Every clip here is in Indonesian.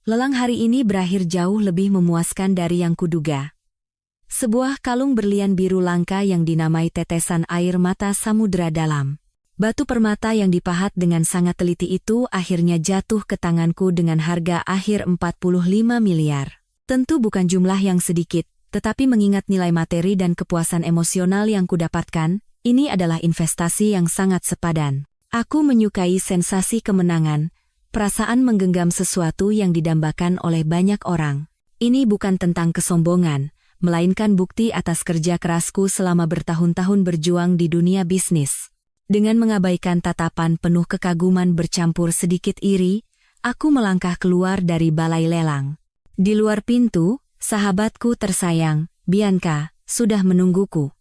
Lelang hari ini berakhir jauh lebih memuaskan dari yang kuduga. Sebuah kalung berlian biru langka yang dinamai tetesan air mata samudera dalam. Batu permata yang dipahat dengan sangat teliti itu akhirnya jatuh ke tanganku dengan harga akhir 45 miliar. Tentu bukan jumlah yang sedikit, tetapi mengingat nilai materi dan kepuasan emosional yang kudapatkan, ini adalah investasi yang sangat sepadan. Aku menyukai sensasi kemenangan, perasaan menggenggam sesuatu yang didambakan oleh banyak orang. Ini bukan tentang kesombongan, melainkan bukti atas kerja kerasku selama bertahun-tahun berjuang di dunia bisnis. Dengan mengabaikan tatapan penuh kekaguman bercampur sedikit iri, aku melangkah keluar dari balai lelang. Di luar pintu, sahabatku tersayang, Bianca, sudah menungguku.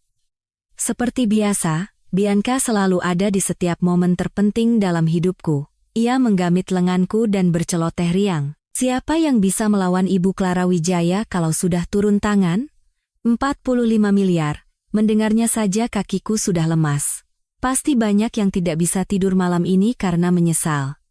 Seperti biasa, Bianca selalu ada di setiap momen terpenting dalam hidupku. Ia menggamit lenganku dan berceloteh riang. Siapa yang bisa melawan Ibu Clara Wijaya kalau sudah turun tangan? 45 miliar, mendengarnya saja kakiku sudah lemas. Pasti banyak yang tidak bisa tidur malam ini karena menyesal.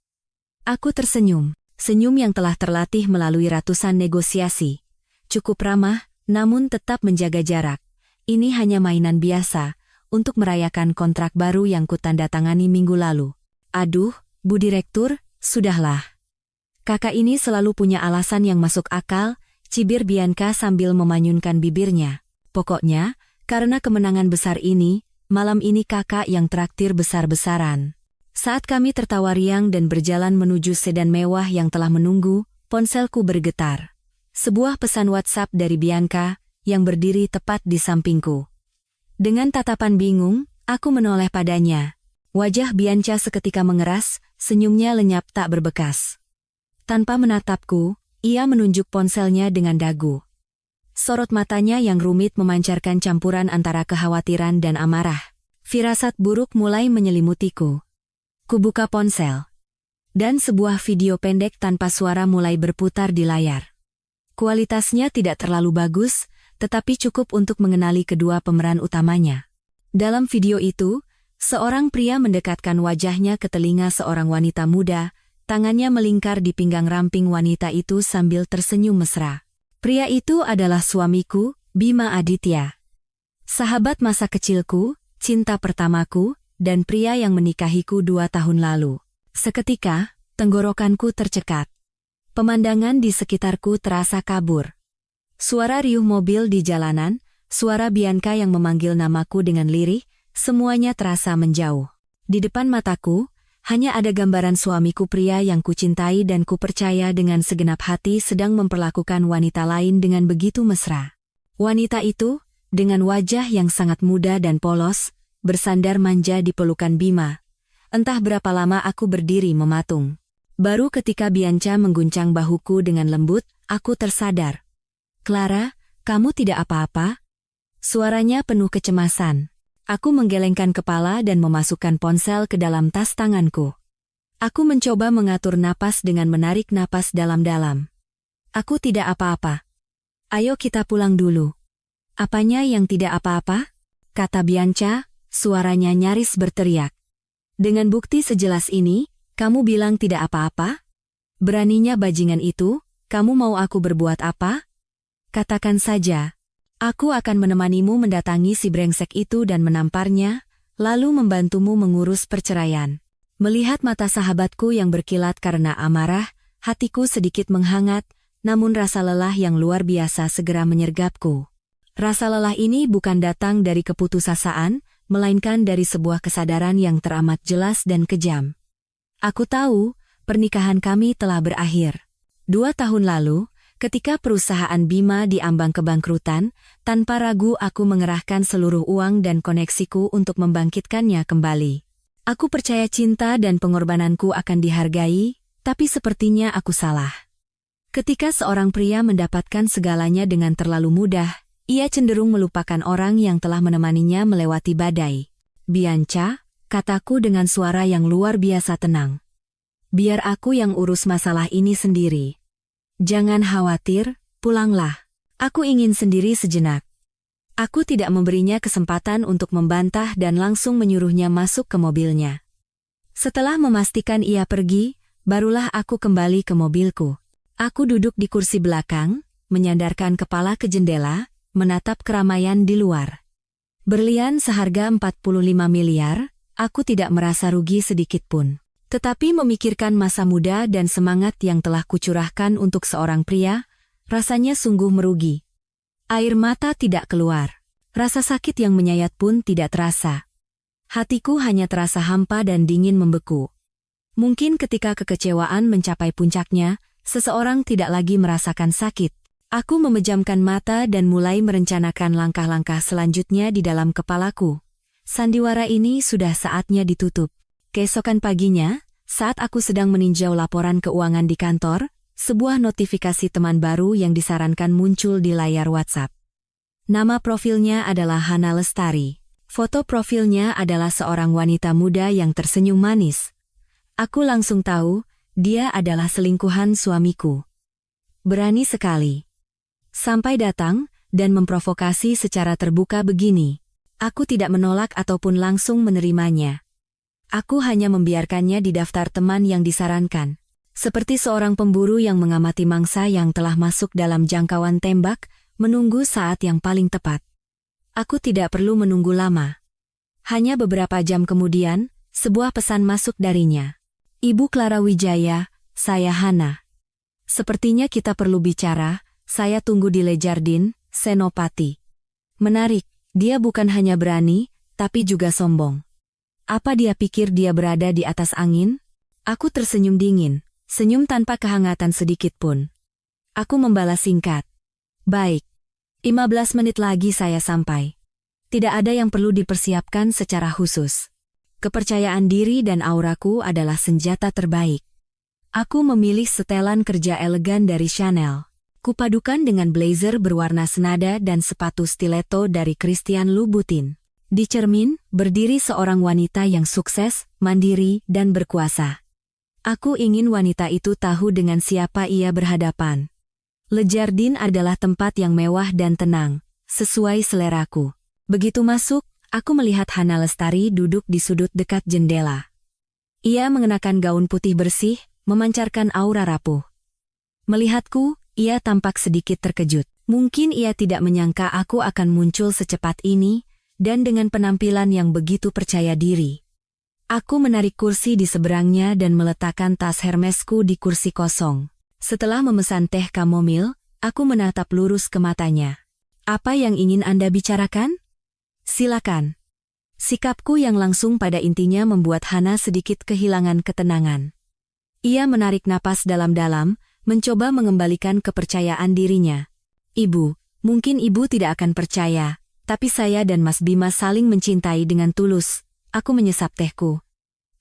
Aku tersenyum, senyum yang telah terlatih melalui ratusan negosiasi. Cukup ramah, namun tetap menjaga jarak. Ini hanya mainan biasa, untuk merayakan kontrak baru yang kutandatangani minggu lalu. Aduh, Bu Direktur, sudahlah. Kakak ini selalu punya alasan yang masuk akal, cibir Bianca sambil memanyunkan bibirnya. Pokoknya, karena kemenangan besar ini, malam ini kakak yang traktir besar-besaran. Saat kami tertawa riang dan berjalan menuju sedan mewah yang telah menunggu, ponselku bergetar. Sebuah pesan WhatsApp dari Bianca, yang berdiri tepat di sampingku. Dengan tatapan bingung, aku menoleh padanya. Wajah Bianca seketika mengeras, senyumnya lenyap tak berbekas. Tanpa menatapku, ia menunjuk ponselnya dengan dagu. Sorot matanya yang rumit memancarkan campuran antara kekhawatiran dan amarah. Firasat buruk mulai menyelimutiku. Kubuka ponsel. Dan sebuah video pendek tanpa suara mulai berputar di layar. Kualitasnya tidak terlalu bagus, tetapi cukup untuk mengenali kedua pemeran utamanya. Dalam video itu, seorang pria mendekatkan wajahnya ke telinga seorang wanita muda, tangannya melingkar di pinggang ramping wanita itu sambil tersenyum mesra. Pria itu adalah suamiku, Bima Aditya. Sahabat masa kecilku, cinta pertamaku, dan pria yang menikahiku 2 tahun lalu. Seketika, tenggorokanku tercekat. Pemandangan di sekitarku terasa kabur. Suara riuh mobil di jalanan, suara Bianca yang memanggil namaku dengan lirih, semuanya terasa menjauh. Di depan mataku, hanya ada gambaran suamiku pria yang kucintai dan kupercaya dengan segenap hati sedang memperlakukan wanita lain dengan begitu mesra. Wanita itu, dengan wajah yang sangat muda dan polos, bersandar manja di pelukan Bima. Entah berapa lama aku berdiri mematung. Baru ketika Bianca mengguncang bahuku dengan lembut, aku tersadar. Clara, kamu tidak apa-apa? Suaranya penuh kecemasan. Aku menggelengkan kepala dan memasukkan ponsel ke dalam tas tanganku. Aku mencoba mengatur napas dengan menarik napas dalam-dalam. Aku tidak apa-apa. Ayo kita pulang dulu. Apanya yang tidak apa-apa? Kata Bianca, suaranya nyaris berteriak. Dengan bukti sejelas ini, kamu bilang tidak apa-apa? Beraninya bajingan itu, kamu mau aku berbuat apa? Katakan saja, aku akan menemanimu mendatangi si brengsek itu dan menamparnya, lalu membantumu mengurus perceraian. Melihat mata sahabatku yang berkilat karena amarah, hatiku sedikit menghangat, namun rasa lelah yang luar biasa segera menyergapku. Rasa lelah ini bukan datang dari keputusasaan, melainkan dari sebuah kesadaran yang teramat jelas dan kejam. Aku tahu, pernikahan kami telah berakhir. 2 tahun lalu, ketika perusahaan Bima diambang kebangkrutan, tanpa ragu aku mengerahkan seluruh uang dan koneksiku untuk membangkitkannya kembali. Aku percaya cinta dan pengorbananku akan dihargai, tapi sepertinya aku salah. Ketika seorang pria mendapatkan segalanya dengan terlalu mudah, ia cenderung melupakan orang yang telah menemaninya melewati badai. Bianca, kataku dengan suara yang luar biasa tenang. Biar aku yang urus masalah ini sendiri. Jangan khawatir, pulanglah. Aku ingin sendiri sejenak. Aku tidak memberinya kesempatan untuk membantah dan langsung menyuruhnya masuk ke mobilnya. Setelah memastikan ia pergi, barulah aku kembali ke mobilku. Aku duduk di kursi belakang, menyandarkan kepala ke jendela, menatap keramaian di luar. Berlian seharga 45 miliar, aku tidak merasa rugi sedikit pun. Tetapi memikirkan masa muda dan semangat yang telah kucurahkan untuk seorang pria, rasanya sungguh merugi. Air mata tidak keluar. Rasa sakit yang menyayat pun tidak terasa. Hatiku hanya terasa hampa dan dingin membeku. Mungkin ketika kekecewaan mencapai puncaknya, seseorang tidak lagi merasakan sakit. Aku memejamkan mata dan mulai merencanakan langkah-langkah selanjutnya di dalam kepalaku. Sandiwara ini sudah saatnya ditutup. Keesokan paginya, saat aku sedang meninjau laporan keuangan di kantor, sebuah notifikasi teman baru yang disarankan muncul di layar WhatsApp. Nama profilnya adalah Hana Lestari. Foto profilnya adalah seorang wanita muda yang tersenyum manis. Aku langsung tahu, dia adalah selingkuhan suamiku. Berani sekali. Sampai datang dan memprovokasi secara terbuka begini. Aku tidak menolak ataupun langsung menerimanya. Aku hanya membiarkannya di daftar teman yang disarankan. Seperti seorang pemburu yang mengamati mangsa yang telah masuk dalam jangkauan tembak, menunggu saat yang paling tepat. Aku tidak perlu menunggu lama. Hanya beberapa jam kemudian, sebuah pesan masuk darinya. Ibu Clara Wijaya, saya Hana. Sepertinya kita perlu bicara, saya tunggu di Le Jardin, Senopati. Menarik, dia bukan hanya berani, tapi juga sombong. Apa dia pikir dia berada di atas angin? Aku tersenyum dingin, senyum tanpa kehangatan sedikit pun. Aku membalas singkat. Baik. 15 menit lagi saya sampai. Tidak ada yang perlu dipersiapkan secara khusus. Kepercayaan diri dan auraku adalah senjata terbaik. Aku memilih setelan kerja elegan dari Chanel. Kupadukan dengan blazer berwarna senada dan sepatu stiletto dari Christian Louboutin. Di cermin, berdiri seorang wanita yang sukses, mandiri, dan berkuasa. Aku ingin wanita itu tahu dengan siapa ia berhadapan. Le Jardin adalah tempat yang mewah dan tenang, sesuai seleraku. Begitu masuk, aku melihat Hana Lestari duduk di sudut dekat jendela. Ia mengenakan gaun putih bersih, memancarkan aura rapuh. Melihatku, ia tampak sedikit terkejut. Mungkin ia tidak menyangka aku akan muncul secepat ini, dan dengan penampilan yang begitu percaya diri. Aku menarik kursi di seberangnya dan meletakkan tas Hermesku di kursi kosong. Setelah memesan teh kamomil, aku menatap lurus ke matanya. Apa yang ingin Anda bicarakan? Silakan. Sikapku yang langsung pada intinya membuat Hana sedikit kehilangan ketenangan. Ia menarik napas dalam-dalam, mencoba mengembalikan kepercayaan dirinya. Ibu, mungkin ibu tidak akan percaya, tapi saya dan Mas Bima saling mencintai dengan tulus. Aku menyesap tehku.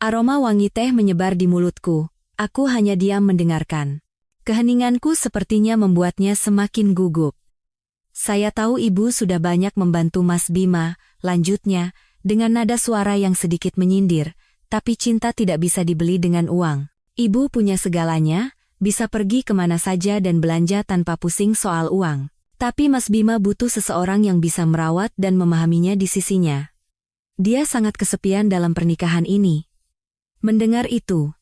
Aroma wangi teh menyebar di mulutku. Aku hanya diam mendengarkan. Keheninganku sepertinya membuatnya semakin gugup. Saya tahu ibu sudah banyak membantu Mas Bima, lanjutnya, dengan nada suara yang sedikit menyindir, tapi cinta tidak bisa dibeli dengan uang. Ibu punya segalanya, bisa pergi kemana saja dan belanja tanpa pusing soal uang. Tapi Mas Bima butuh seseorang yang bisa merawat dan memahaminya di sisinya. Dia sangat kesepian dalam pernikahan ini. Mendengar itu,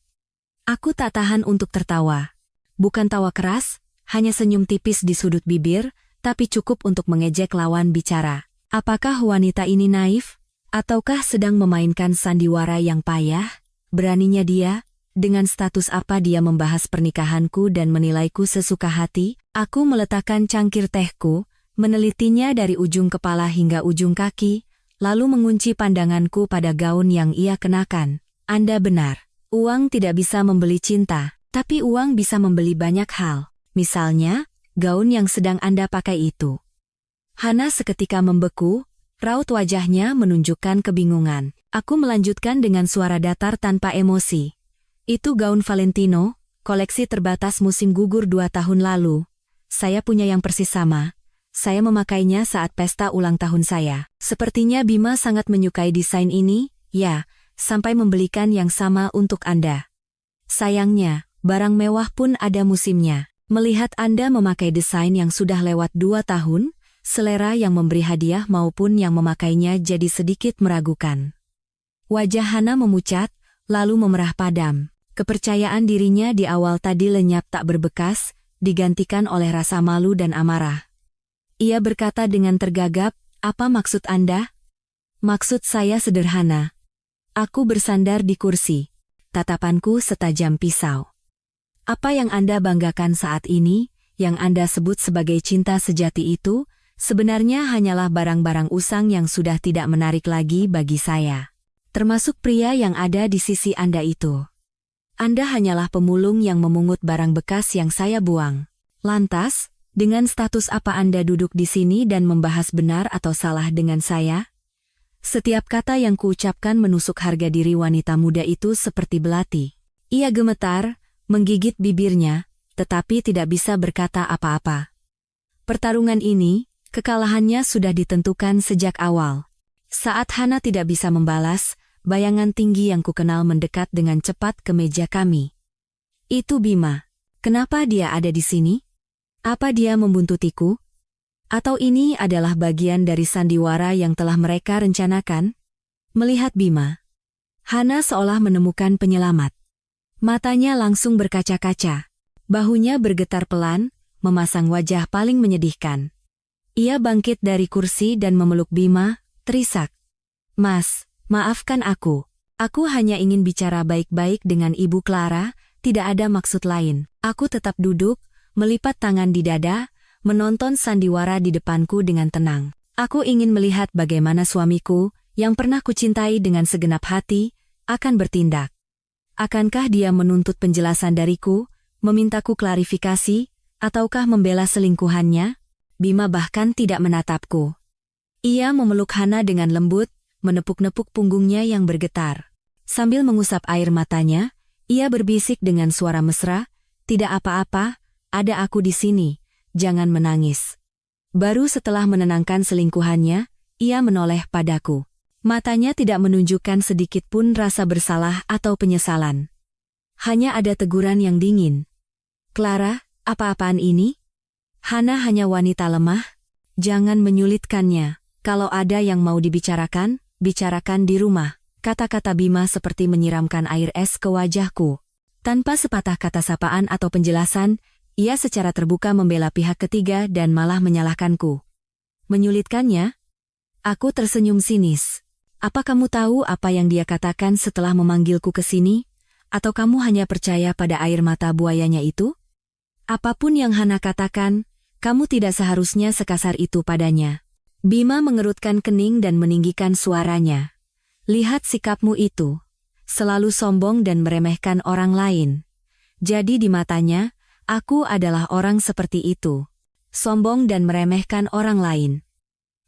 aku tak tahan untuk tertawa. Bukan tawa keras, hanya senyum tipis di sudut bibir, tapi cukup untuk mengejek lawan bicara. Apakah wanita ini naif? Ataukah sedang memainkan sandiwara yang payah? Beraninya dia? Dengan status apa dia membahas pernikahanku dan menilaiku sesuka hati? Aku meletakkan cangkir tehku, menelitinya dari ujung kepala hingga ujung kaki, lalu mengunci pandanganku pada gaun yang ia kenakan. Anda benar, uang tidak bisa membeli cinta, tapi uang bisa membeli banyak hal. Misalnya, gaun yang sedang Anda pakai itu. Hana seketika membeku, raut wajahnya menunjukkan kebingungan. Aku melanjutkan dengan suara datar tanpa emosi. Itu gaun Valentino, koleksi terbatas musim gugur 2 tahun lalu. Saya punya yang persis sama. Saya memakainya saat pesta ulang tahun saya. Sepertinya Bima sangat menyukai desain ini, ya, sampai membelikan yang sama untuk Anda. Sayangnya, barang mewah pun ada musimnya. Melihat Anda memakai desain yang sudah lewat 2 tahun, selera yang memberi hadiah maupun yang memakainya jadi sedikit meragukan. Wajah Hana memucat, lalu memerah padam. Kepercayaan dirinya di awal tadi lenyap tak berbekas, digantikan oleh rasa malu dan amarah. Ia berkata dengan tergagap, "Apa maksud Anda?" "Maksud saya sederhana." Aku bersandar di kursi. Tatapanku setajam pisau. "Apa yang Anda banggakan saat ini, yang Anda sebut sebagai cinta sejati itu, sebenarnya hanyalah barang-barang usang yang sudah tidak menarik lagi bagi saya. Termasuk pria yang ada di sisi Anda itu. Anda hanyalah pemulung yang memungut barang bekas yang saya buang. Lantas, dengan status apa Anda duduk di sini dan membahas benar atau salah dengan saya?" Setiap kata yang kuucapkan menusuk harga diri wanita muda itu seperti belati. Ia gemetar, menggigit bibirnya, tetapi tidak bisa berkata apa-apa. Pertarungan ini, kekalahannya sudah ditentukan sejak awal. Saat Hana tidak bisa membalas, bayangan tinggi yang kukenal mendekat dengan cepat ke meja kami. "Itu Bima. Kenapa dia ada di sini? Apa dia membuntutiku? Atau ini adalah bagian dari sandiwara yang telah mereka rencanakan?" Melihat Bima, Hana seolah menemukan penyelamat. Matanya langsung berkaca-kaca. Bahunya bergetar pelan, memasang wajah paling menyedihkan. Ia bangkit dari kursi dan memeluk Bima, terisak. "Mas, maafkan aku. Aku hanya ingin bicara baik-baik dengan Ibu Clara, tidak ada maksud lain." Aku tetap duduk, melipat tangan di dada, menonton sandiwara di depanku dengan tenang. Aku ingin melihat bagaimana suamiku, yang pernah kucintai dengan segenap hati, akan bertindak. Akankah dia menuntut penjelasan dariku, memintaku klarifikasi, ataukah membela selingkuhannya? Bima bahkan tidak menatapku. Ia memeluk Hana dengan lembut, menepuk-nepuk punggungnya yang bergetar. Sambil mengusap air matanya, ia berbisik dengan suara mesra, "Tidak apa-apa, ada aku di sini. Jangan menangis." Baru setelah menenangkan selingkuhannya, ia menoleh padaku. Matanya tidak menunjukkan sedikit pun rasa bersalah atau penyesalan. Hanya ada teguran yang dingin. "Clara, apa-apaan ini? Hana hanya wanita lemah. Jangan menyulitkannya. Kalau ada yang mau dibicarakan, bicarakan di rumah." Kata-kata Bima seperti menyiramkan air es ke wajahku. Tanpa sepatah kata sapaan atau penjelasan, ia secara terbuka membela pihak ketiga dan malah menyalahkanku. "Menyulitkannya?" Aku tersenyum sinis. "Apa kamu tahu apa yang dia katakan setelah memanggilku ke sini? Atau kamu hanya percaya pada air mata buayanya itu? Apapun yang Hana katakan, kamu tidak seharusnya sekasar itu padanya." Bima mengerutkan kening dan meninggikan suaranya. "Lihat sikapmu itu. Selalu sombong dan meremehkan orang lain. Jadi di matanya, aku adalah orang seperti itu. Sombong dan meremehkan orang lain.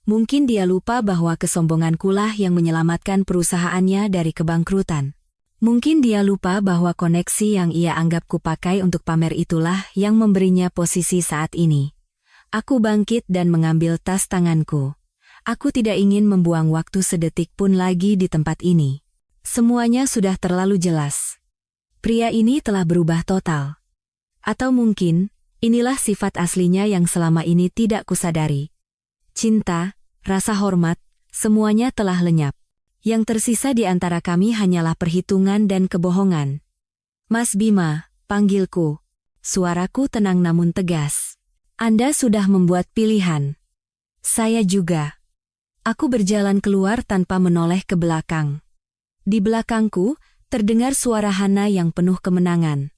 Mungkin dia lupa bahwa kesombongankulah yang menyelamatkan perusahaannya dari kebangkrutan. Mungkin dia lupa bahwa koneksi yang ia anggap kupakai untuk pamer itulah yang memberinya posisi saat ini." Aku bangkit dan mengambil tas tanganku. Aku tidak ingin membuang waktu sedetik pun lagi di tempat ini. Semuanya sudah terlalu jelas. Pria ini telah berubah total. Atau mungkin, inilah sifat aslinya yang selama ini tidak kusadari. Cinta, rasa hormat, semuanya telah lenyap. Yang tersisa di antara kami hanyalah perhitungan dan kebohongan. "Mas Bima," panggilku. Suaraku tenang namun tegas. "Anda sudah membuat pilihan." "Saya juga." Aku berjalan keluar tanpa menoleh ke belakang. Di belakangku, terdengar suara Hana yang penuh kemenangan.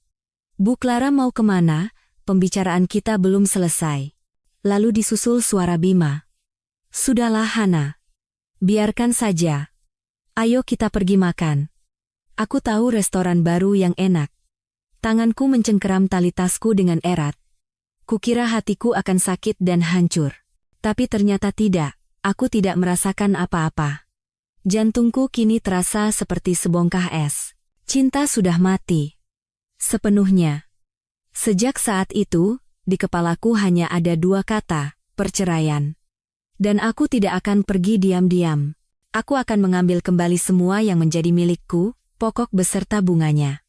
"Bu Clara mau kemana? Pembicaraan kita belum selesai." Lalu disusul suara Bima. "Sudahlah Hana. Biarkan saja. Ayo kita pergi makan. Aku tahu restoran baru yang enak." Tanganku mencengkeram tali tasku dengan erat. Kukira hatiku akan sakit dan hancur. Tapi ternyata tidak, aku tidak merasakan apa-apa. Jantungku kini terasa seperti sebongkah es. Cinta sudah mati. Sepenuhnya. Sejak saat itu, di kepalaku hanya ada dua kata, perceraian. Dan aku tidak akan pergi diam-diam. Aku akan mengambil kembali semua yang menjadi milikku, pokok beserta bunganya.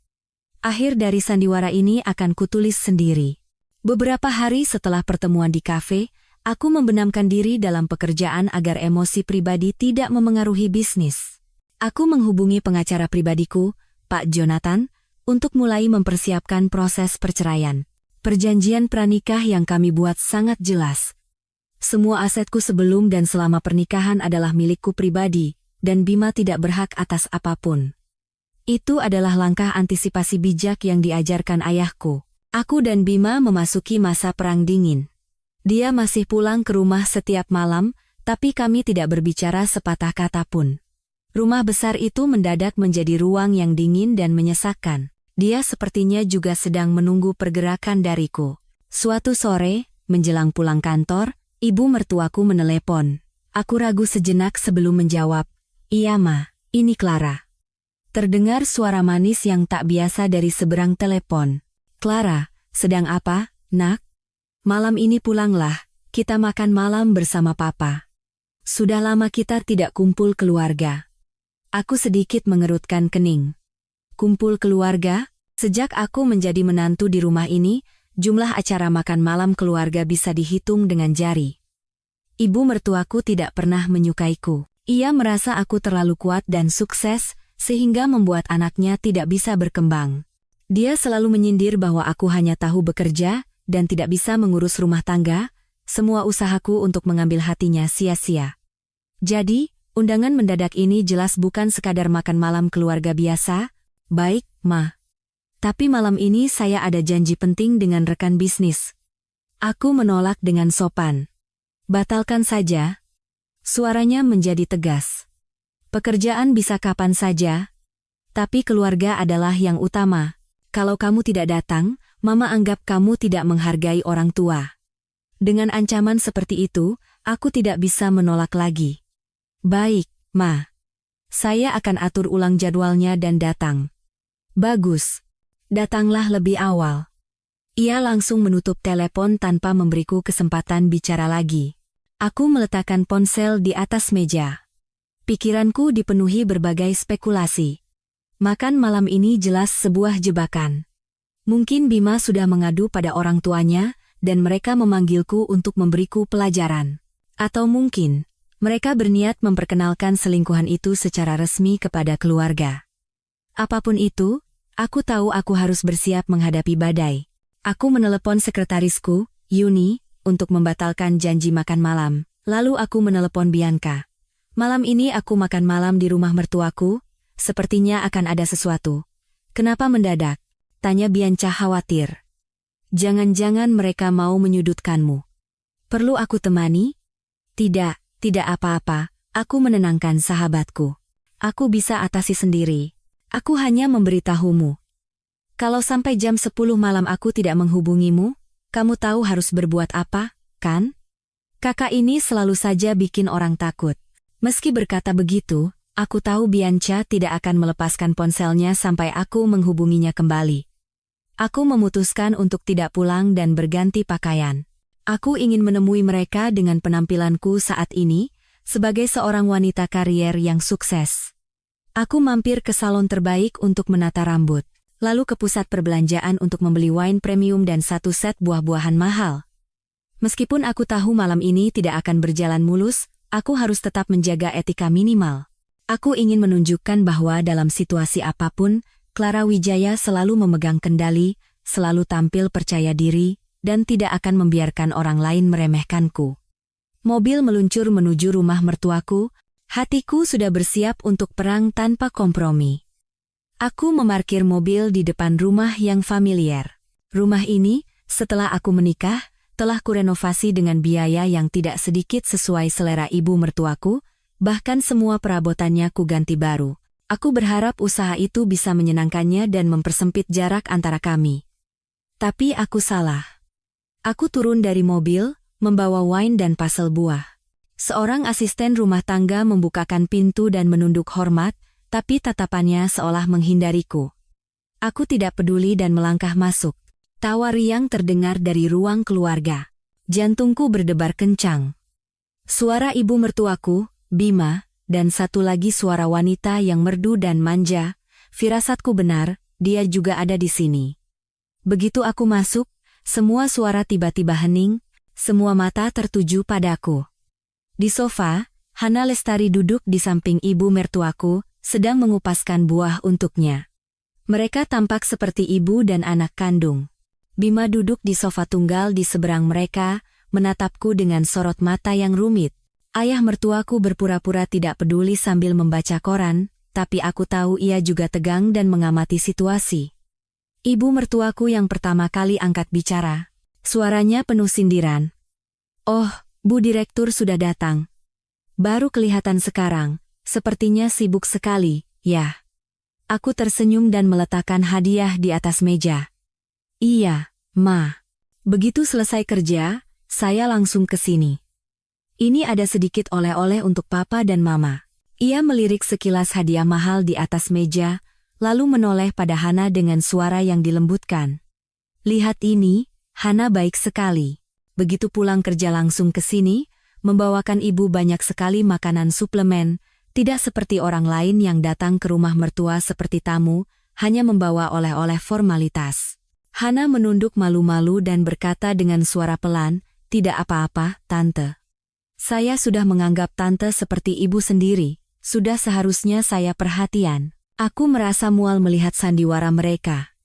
Akhir dari sandiwara ini akan kutulis sendiri. Beberapa hari setelah pertemuan di kafe, aku membenamkan diri dalam pekerjaan agar emosi pribadi tidak memengaruhi bisnis. Aku menghubungi pengacara pribadiku, Pak Jonathan, untuk mulai mempersiapkan proses perceraian. Perjanjian pranikah yang kami buat sangat jelas. Semua asetku sebelum dan selama pernikahan adalah milikku pribadi, dan Bima tidak berhak atas apapun. Itu adalah langkah antisipasi bijak yang diajarkan ayahku. Aku dan Bima memasuki masa perang dingin. Dia masih pulang ke rumah setiap malam, tapi kami tidak berbicara sepatah kata pun. Rumah besar itu mendadak menjadi ruang yang dingin dan menyesakkan. Dia sepertinya juga sedang menunggu pergerakan dariku. Suatu sore, menjelang pulang kantor, ibu mertuaku menelepon. Aku ragu sejenak sebelum menjawab. Iya Ma, ini Clara. Terdengar suara manis yang tak biasa dari seberang telepon. Clara, sedang apa, nak? Malam ini pulanglah, kita makan malam bersama Papa. Sudah lama kita tidak kumpul keluarga. Aku sedikit mengerutkan kening. Kumpul keluarga? Sejak aku menjadi menantu di rumah ini, jumlah acara makan malam keluarga bisa dihitung dengan jari. Ibu mertuaku tidak pernah menyukaiku. Ia merasa aku terlalu kuat dan sukses, sehingga membuat anaknya tidak bisa berkembang. Dia selalu menyindir bahwa aku hanya tahu bekerja dan tidak bisa mengurus rumah tangga, semua usahaku untuk mengambil hatinya sia-sia. Jadi, undangan mendadak ini jelas bukan sekadar makan malam keluarga biasa. Baik, Ma. Tapi malam ini saya ada janji penting dengan rekan bisnis. Aku menolak dengan sopan. Batalkan saja. Suaranya menjadi tegas. Pekerjaan bisa kapan saja, tapi keluarga adalah yang utama. Kalau kamu tidak datang, Mama anggap kamu tidak menghargai orang tua. Dengan ancaman seperti itu, aku tidak bisa menolak lagi. Baik, Ma. Saya akan atur ulang jadwalnya dan datang. Bagus. Datanglah lebih awal. Ia langsung menutup telepon tanpa memberiku kesempatan bicara lagi. Aku meletakkan ponsel di atas meja. Pikiranku dipenuhi berbagai spekulasi. Makan malam ini jelas sebuah jebakan. Mungkin Bima sudah mengadu pada orang tuanya, dan mereka memanggilku untuk memberiku pelajaran. Atau mungkin mereka berniat memperkenalkan selingkuhan itu secara resmi kepada keluarga. Apapun itu, aku tahu aku harus bersiap menghadapi badai. Aku menelepon sekretarisku, Yuni, untuk membatalkan janji makan malam. Lalu aku menelepon Bianca. Malam ini aku makan malam di rumah mertuaku, sepertinya akan ada sesuatu. Kenapa mendadak? Tanya Bianca khawatir. Jangan-jangan mereka mau menyudutkanmu. Perlu aku temani? Tidak. Tidak apa-apa, aku menenangkan sahabatku. Aku bisa atasi sendiri. Aku hanya memberitahumu. Kalau sampai jam 10 malam aku tidak menghubungimu, kamu tahu harus berbuat apa, kan? Kakak ini selalu saja bikin orang takut. Meski berkata begitu, aku tahu Bianca tidak akan melepaskan ponselnya sampai aku menghubunginya kembali. Aku memutuskan untuk tidak pulang dan berganti pakaian. Aku ingin menemui mereka dengan penampilanku saat ini, sebagai seorang wanita karier yang sukses. Aku mampir ke salon terbaik untuk menata rambut, lalu ke pusat perbelanjaan untuk membeli wine premium dan satu set buah-buahan mahal. Meskipun aku tahu malam ini tidak akan berjalan mulus, aku harus tetap menjaga etika minimal. Aku ingin menunjukkan bahwa dalam situasi apapun, Clara Wijaya selalu memegang kendali, selalu tampil percaya diri, dan tidak akan membiarkan orang lain meremehkanku. Mobil meluncur menuju rumah mertuaku, hatiku sudah bersiap untuk perang tanpa kompromi. Aku memarkir mobil di depan rumah yang familiar. Rumah ini, setelah aku menikah, telah kurenovasi dengan biaya yang tidak sedikit sesuai selera ibu mertuaku, bahkan semua perabotannya kuganti baru. Aku berharap usaha itu bisa menyenangkannya dan mempersempit jarak antara kami. Tapi aku salah. Aku turun dari mobil, membawa wine dan pasel buah. Seorang asisten rumah tangga membukakan pintu dan menunduk hormat, tapi tatapannya seolah menghindariku. Aku tidak peduli dan melangkah masuk. Tawa riang terdengar dari ruang keluarga. Jantungku berdebar kencang. Suara ibu mertuaku, Bima, dan satu lagi suara wanita yang merdu dan manja. Firasatku benar, dia juga ada di sini. Begitu aku masuk, semua suara tiba-tiba hening, semua mata tertuju padaku. Di sofa, Hana Lestari duduk di samping ibu mertuaku, sedang mengupaskan buah untuknya. Mereka tampak seperti ibu dan anak kandung. Bima duduk di sofa tunggal di seberang mereka, menatapku dengan sorot mata yang rumit. Ayah mertuaku berpura-pura tidak peduli sambil membaca koran, tapi aku tahu ia juga tegang dan mengamati situasi. Ibu mertuaku yang pertama kali angkat bicara. Suaranya penuh sindiran. "Oh, Bu Direktur sudah datang. Baru kelihatan sekarang, sepertinya sibuk sekali, ya." Aku tersenyum dan meletakkan hadiah di atas meja. "Iya, Ma. Begitu selesai kerja, saya langsung ke sini. Ini ada sedikit oleh-oleh untuk Papa dan Mama." Ia melirik sekilas hadiah mahal di atas meja, lalu menoleh pada Hana dengan suara yang dilembutkan. "Lihat ini, Hana baik sekali. Begitu pulang kerja langsung ke sini, membawakan ibu banyak sekali makanan suplemen, tidak seperti orang lain yang datang ke rumah mertua seperti tamu, hanya membawa oleh-oleh formalitas." Hana menunduk malu-malu dan berkata dengan suara pelan, "Tidak apa-apa, Tante. Saya sudah menganggap Tante seperti ibu sendiri, sudah seharusnya saya perhatian." Aku merasa mual melihat sandiwara mereka.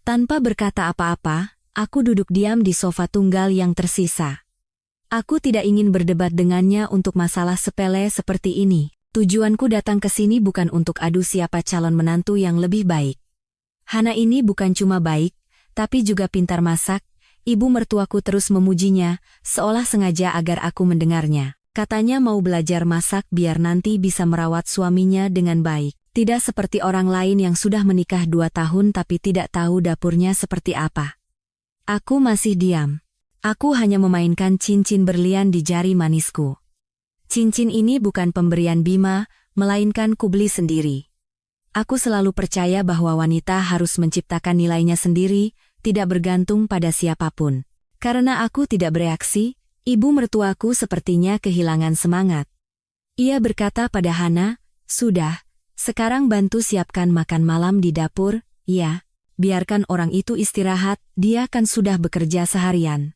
Tanpa berkata apa-apa, aku duduk diam di sofa tunggal yang tersisa. Aku tidak ingin berdebat dengannya untuk masalah sepele seperti ini. Tujuanku datang ke sini bukan untuk adu siapa calon menantu yang lebih baik. Hana ini bukan cuma baik, tapi juga pintar masak. Ibu mertuaku terus memujinya, seolah sengaja agar aku mendengarnya. Katanya mau belajar masak biar nanti bisa merawat suaminya dengan baik. Tidak seperti orang lain yang sudah menikah 2 tahun tapi tidak tahu dapurnya seperti apa. Aku masih diam. Aku hanya memainkan cincin berlian di jari manisku. Cincin ini bukan pemberian Bima, melainkan kubeli sendiri. Aku selalu percaya bahwa wanita harus menciptakan nilainya sendiri, tidak bergantung pada siapapun. Karena aku tidak bereaksi, ibu mertuaku sepertinya kehilangan semangat. Ia berkata pada Hana, "Sudah, sekarang bantu siapkan makan malam di dapur, ya. Biarkan orang itu istirahat, dia kan sudah bekerja seharian."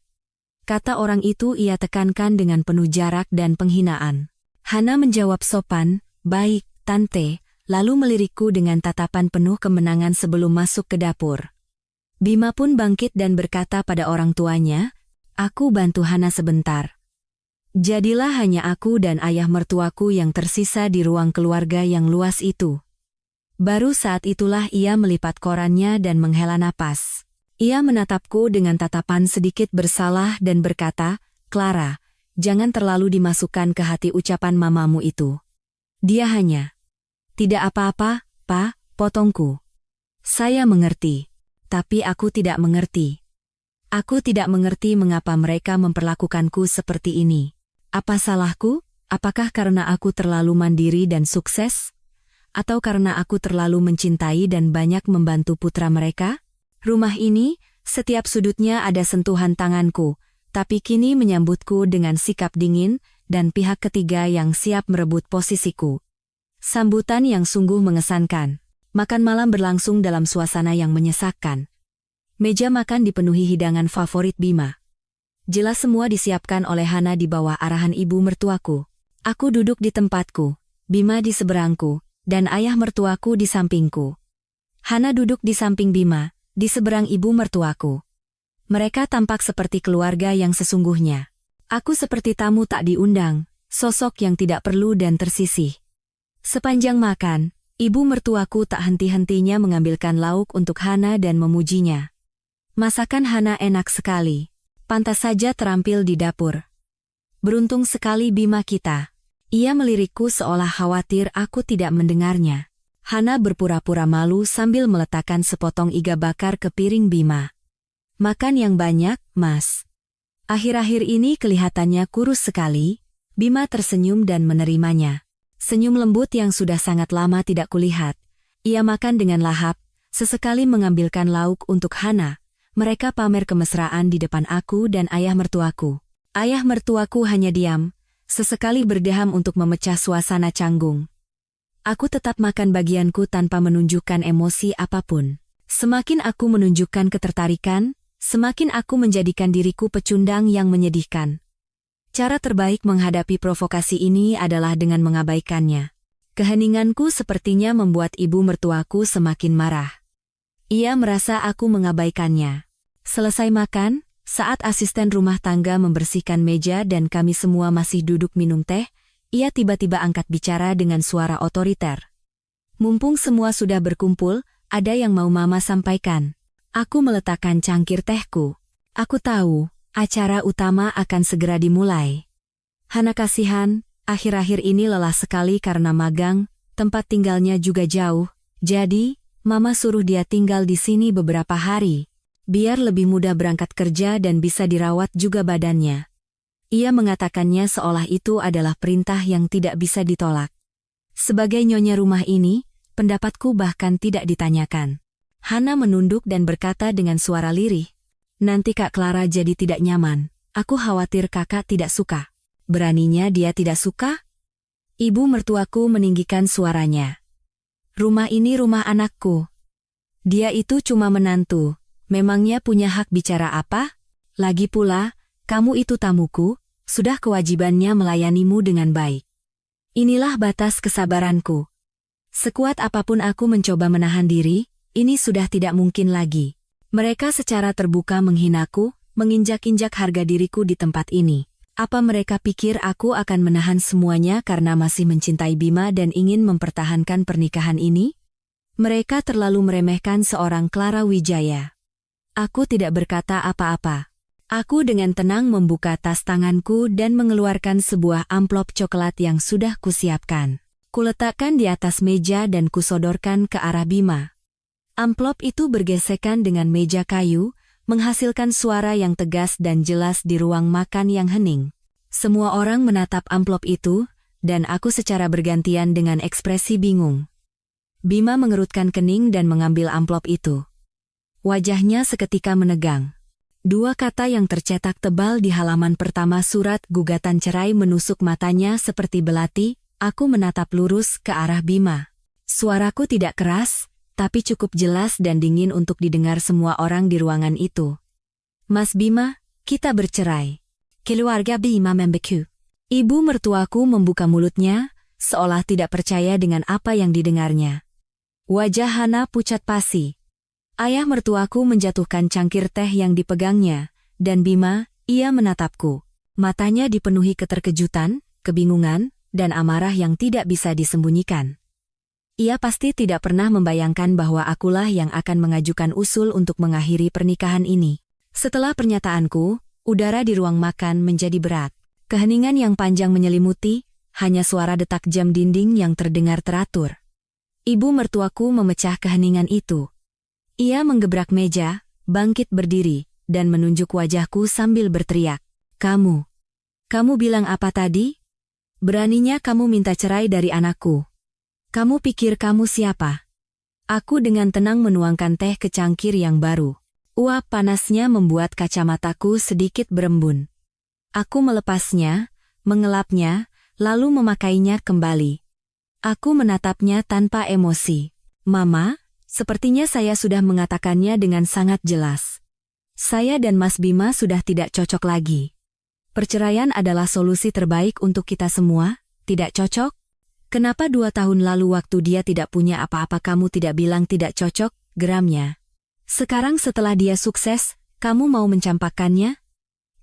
Kata orang itu ia tekankan dengan penuh jarak dan penghinaan. Hana menjawab sopan, "Baik, Tante," lalu melirikku dengan tatapan penuh kemenangan sebelum masuk ke dapur. Bima pun bangkit dan berkata pada orang tuanya, "Aku bantu Hana sebentar." Jadilah hanya aku dan ayah mertuaku yang tersisa di ruang keluarga yang luas itu. Baru saat itulah ia melipat korannya dan menghela napas. Ia menatapku dengan tatapan sedikit bersalah dan berkata, "Clara, jangan terlalu dimasukkan ke hati ucapan mamamu itu. Dia hanya..." "Tidak apa-apa, Pa," potongku. "Saya mengerti. Tapi aku tidak mengerti. Aku tidak mengerti mengapa mereka memperlakukanku seperti ini. Apa salahku? Apakah karena aku terlalu mandiri dan sukses? Atau karena aku terlalu mencintai dan banyak membantu putra mereka? Rumah ini, setiap sudutnya ada sentuhan tanganku, tapi kini menyambutku dengan sikap dingin dan pihak ketiga yang siap merebut posisiku. Sambutan yang sungguh mengesankan. Makan malam berlangsung dalam suasana yang menyesakkan. Meja makan dipenuhi hidangan favorit Bima. Jelas semua disiapkan oleh Hana di bawah arahan ibu mertuaku. Aku duduk di tempatku, Bima di seberangku, dan ayah mertuaku di sampingku. Hana duduk di samping Bima, di seberang ibu mertuaku. Mereka tampak seperti keluarga yang sesungguhnya. Aku seperti tamu tak diundang, sosok yang tidak perlu dan tersisih. Sepanjang makan, ibu mertuaku tak henti-hentinya mengambilkan lauk untuk Hana dan memujinya. Masakan Hana enak sekali. Pantas saja terampil di dapur. Beruntung sekali Bima kita. Ia melirikku seolah khawatir aku tidak mendengarnya. Hana berpura-pura malu sambil meletakkan sepotong iga bakar ke piring Bima. "Makan yang banyak, Mas." Akhir-akhir ini kelihatannya kurus sekali. Bima tersenyum dan menerimanya. Senyum lembut yang sudah sangat lama tidak kulihat. Ia makan dengan lahap, sesekali mengambilkan lauk untuk Hana. Mereka pamer kemesraan di depan aku dan ayah mertuaku. Ayah mertuaku hanya diam, sesekali berdeham untuk memecah suasana canggung. Aku tetap makan bagianku tanpa menunjukkan emosi apapun. Semakin aku menunjukkan ketertarikan, semakin aku menjadikan diriku pecundang yang menyedihkan. Cara terbaik menghadapi provokasi ini adalah dengan mengabaikannya. Keheninganku sepertinya membuat ibu mertuaku semakin marah. Ia merasa aku mengabaikannya. Selesai makan, saat asisten rumah tangga membersihkan meja dan kami semua masih duduk minum teh, ia tiba-tiba angkat bicara dengan suara otoriter. Mumpung semua sudah berkumpul, ada yang mau Mama sampaikan. Aku meletakkan cangkir tehku. Aku tahu, acara utama akan segera dimulai. Hana kasihan, akhir-akhir ini lelah sekali karena magang, tempat tinggalnya juga jauh, jadi, Mama suruh dia tinggal di sini beberapa hari, biar lebih mudah berangkat kerja dan bisa dirawat juga badannya. Ia mengatakannya seolah itu adalah perintah yang tidak bisa ditolak. Sebagai nyonya rumah ini, pendapatku bahkan tidak ditanyakan. Hana menunduk dan berkata dengan suara lirih, "Nanti Kak Clara jadi tidak nyaman, aku khawatir kakak tidak suka." Beraninya dia tidak suka? Ibu mertuaku meninggikan suaranya. Rumah ini rumah anakku. Dia itu cuma menantu, memangnya punya hak bicara apa? Lagi pula, kamu itu tamuku, sudah kewajibannya melayanimu dengan baik. Inilah batas kesabaranku. Sekuat apapun aku mencoba menahan diri, ini sudah tidak mungkin lagi. Mereka secara terbuka menghinaku, menginjak-injak harga diriku di tempat ini. Apa mereka pikir aku akan menahan semuanya karena masih mencintai Bima dan ingin mempertahankan pernikahan ini? Mereka terlalu meremehkan seorang Clara Wijaya. Aku tidak berkata apa-apa. Aku dengan tenang membuka tas tanganku dan mengeluarkan sebuah amplop coklat yang sudah kusiapkan. Kuletakkan di atas meja dan kusodorkan ke arah Bima. Amplop itu bergesekan dengan meja kayu, menghasilkan suara yang tegas dan jelas di ruang makan yang hening. Semua orang menatap amplop itu, dan aku secara bergantian dengan ekspresi bingung. Bima mengerutkan kening dan mengambil amplop itu. Wajahnya seketika menegang. Dua kata yang tercetak tebal di halaman pertama surat gugatan cerai menusuk matanya seperti belati. Aku menatap lurus ke arah Bima. Suaraku tidak keras, tapi cukup jelas dan dingin untuk didengar semua orang di ruangan itu. "Mas Bima, kita bercerai." Keluarga Bima membeku. Ibu mertuaku membuka mulutnya, seolah tidak percaya dengan apa yang didengarnya. Wajah Hana pucat pasi. Ayah mertuaku menjatuhkan cangkir teh yang dipegangnya, dan Bima, ia menatapku. Matanya dipenuhi keterkejutan, kebingungan, dan amarah yang tidak bisa disembunyikan. Ia pasti tidak pernah membayangkan bahwa akulah yang akan mengajukan usul untuk mengakhiri pernikahan ini. Setelah pernyataanku, udara di ruang makan menjadi berat. Keheningan yang panjang menyelimuti, hanya suara detak jam dinding yang terdengar teratur. Ibu mertuaku memecah keheningan itu. Ia menggebrak meja, bangkit berdiri, dan menunjuk wajahku sambil berteriak. Kamu bilang apa tadi? Beraninya kamu minta cerai dari anakku. Kamu pikir kamu siapa? Aku dengan tenang menuangkan teh ke cangkir yang baru. Uap panasnya membuat kacamataku sedikit berembun. Aku melepasnya, mengelapnya, lalu memakainya kembali. Aku menatapnya tanpa emosi. Mama, sepertinya saya sudah mengatakannya dengan sangat jelas. Saya dan Mas Bima sudah tidak cocok lagi. Perceraian adalah solusi terbaik untuk kita semua, tidak cocok? Kenapa 2 tahun lalu waktu dia tidak punya apa-apa kamu tidak bilang tidak cocok, geramnya. Sekarang setelah dia sukses, kamu mau mencampakkannya?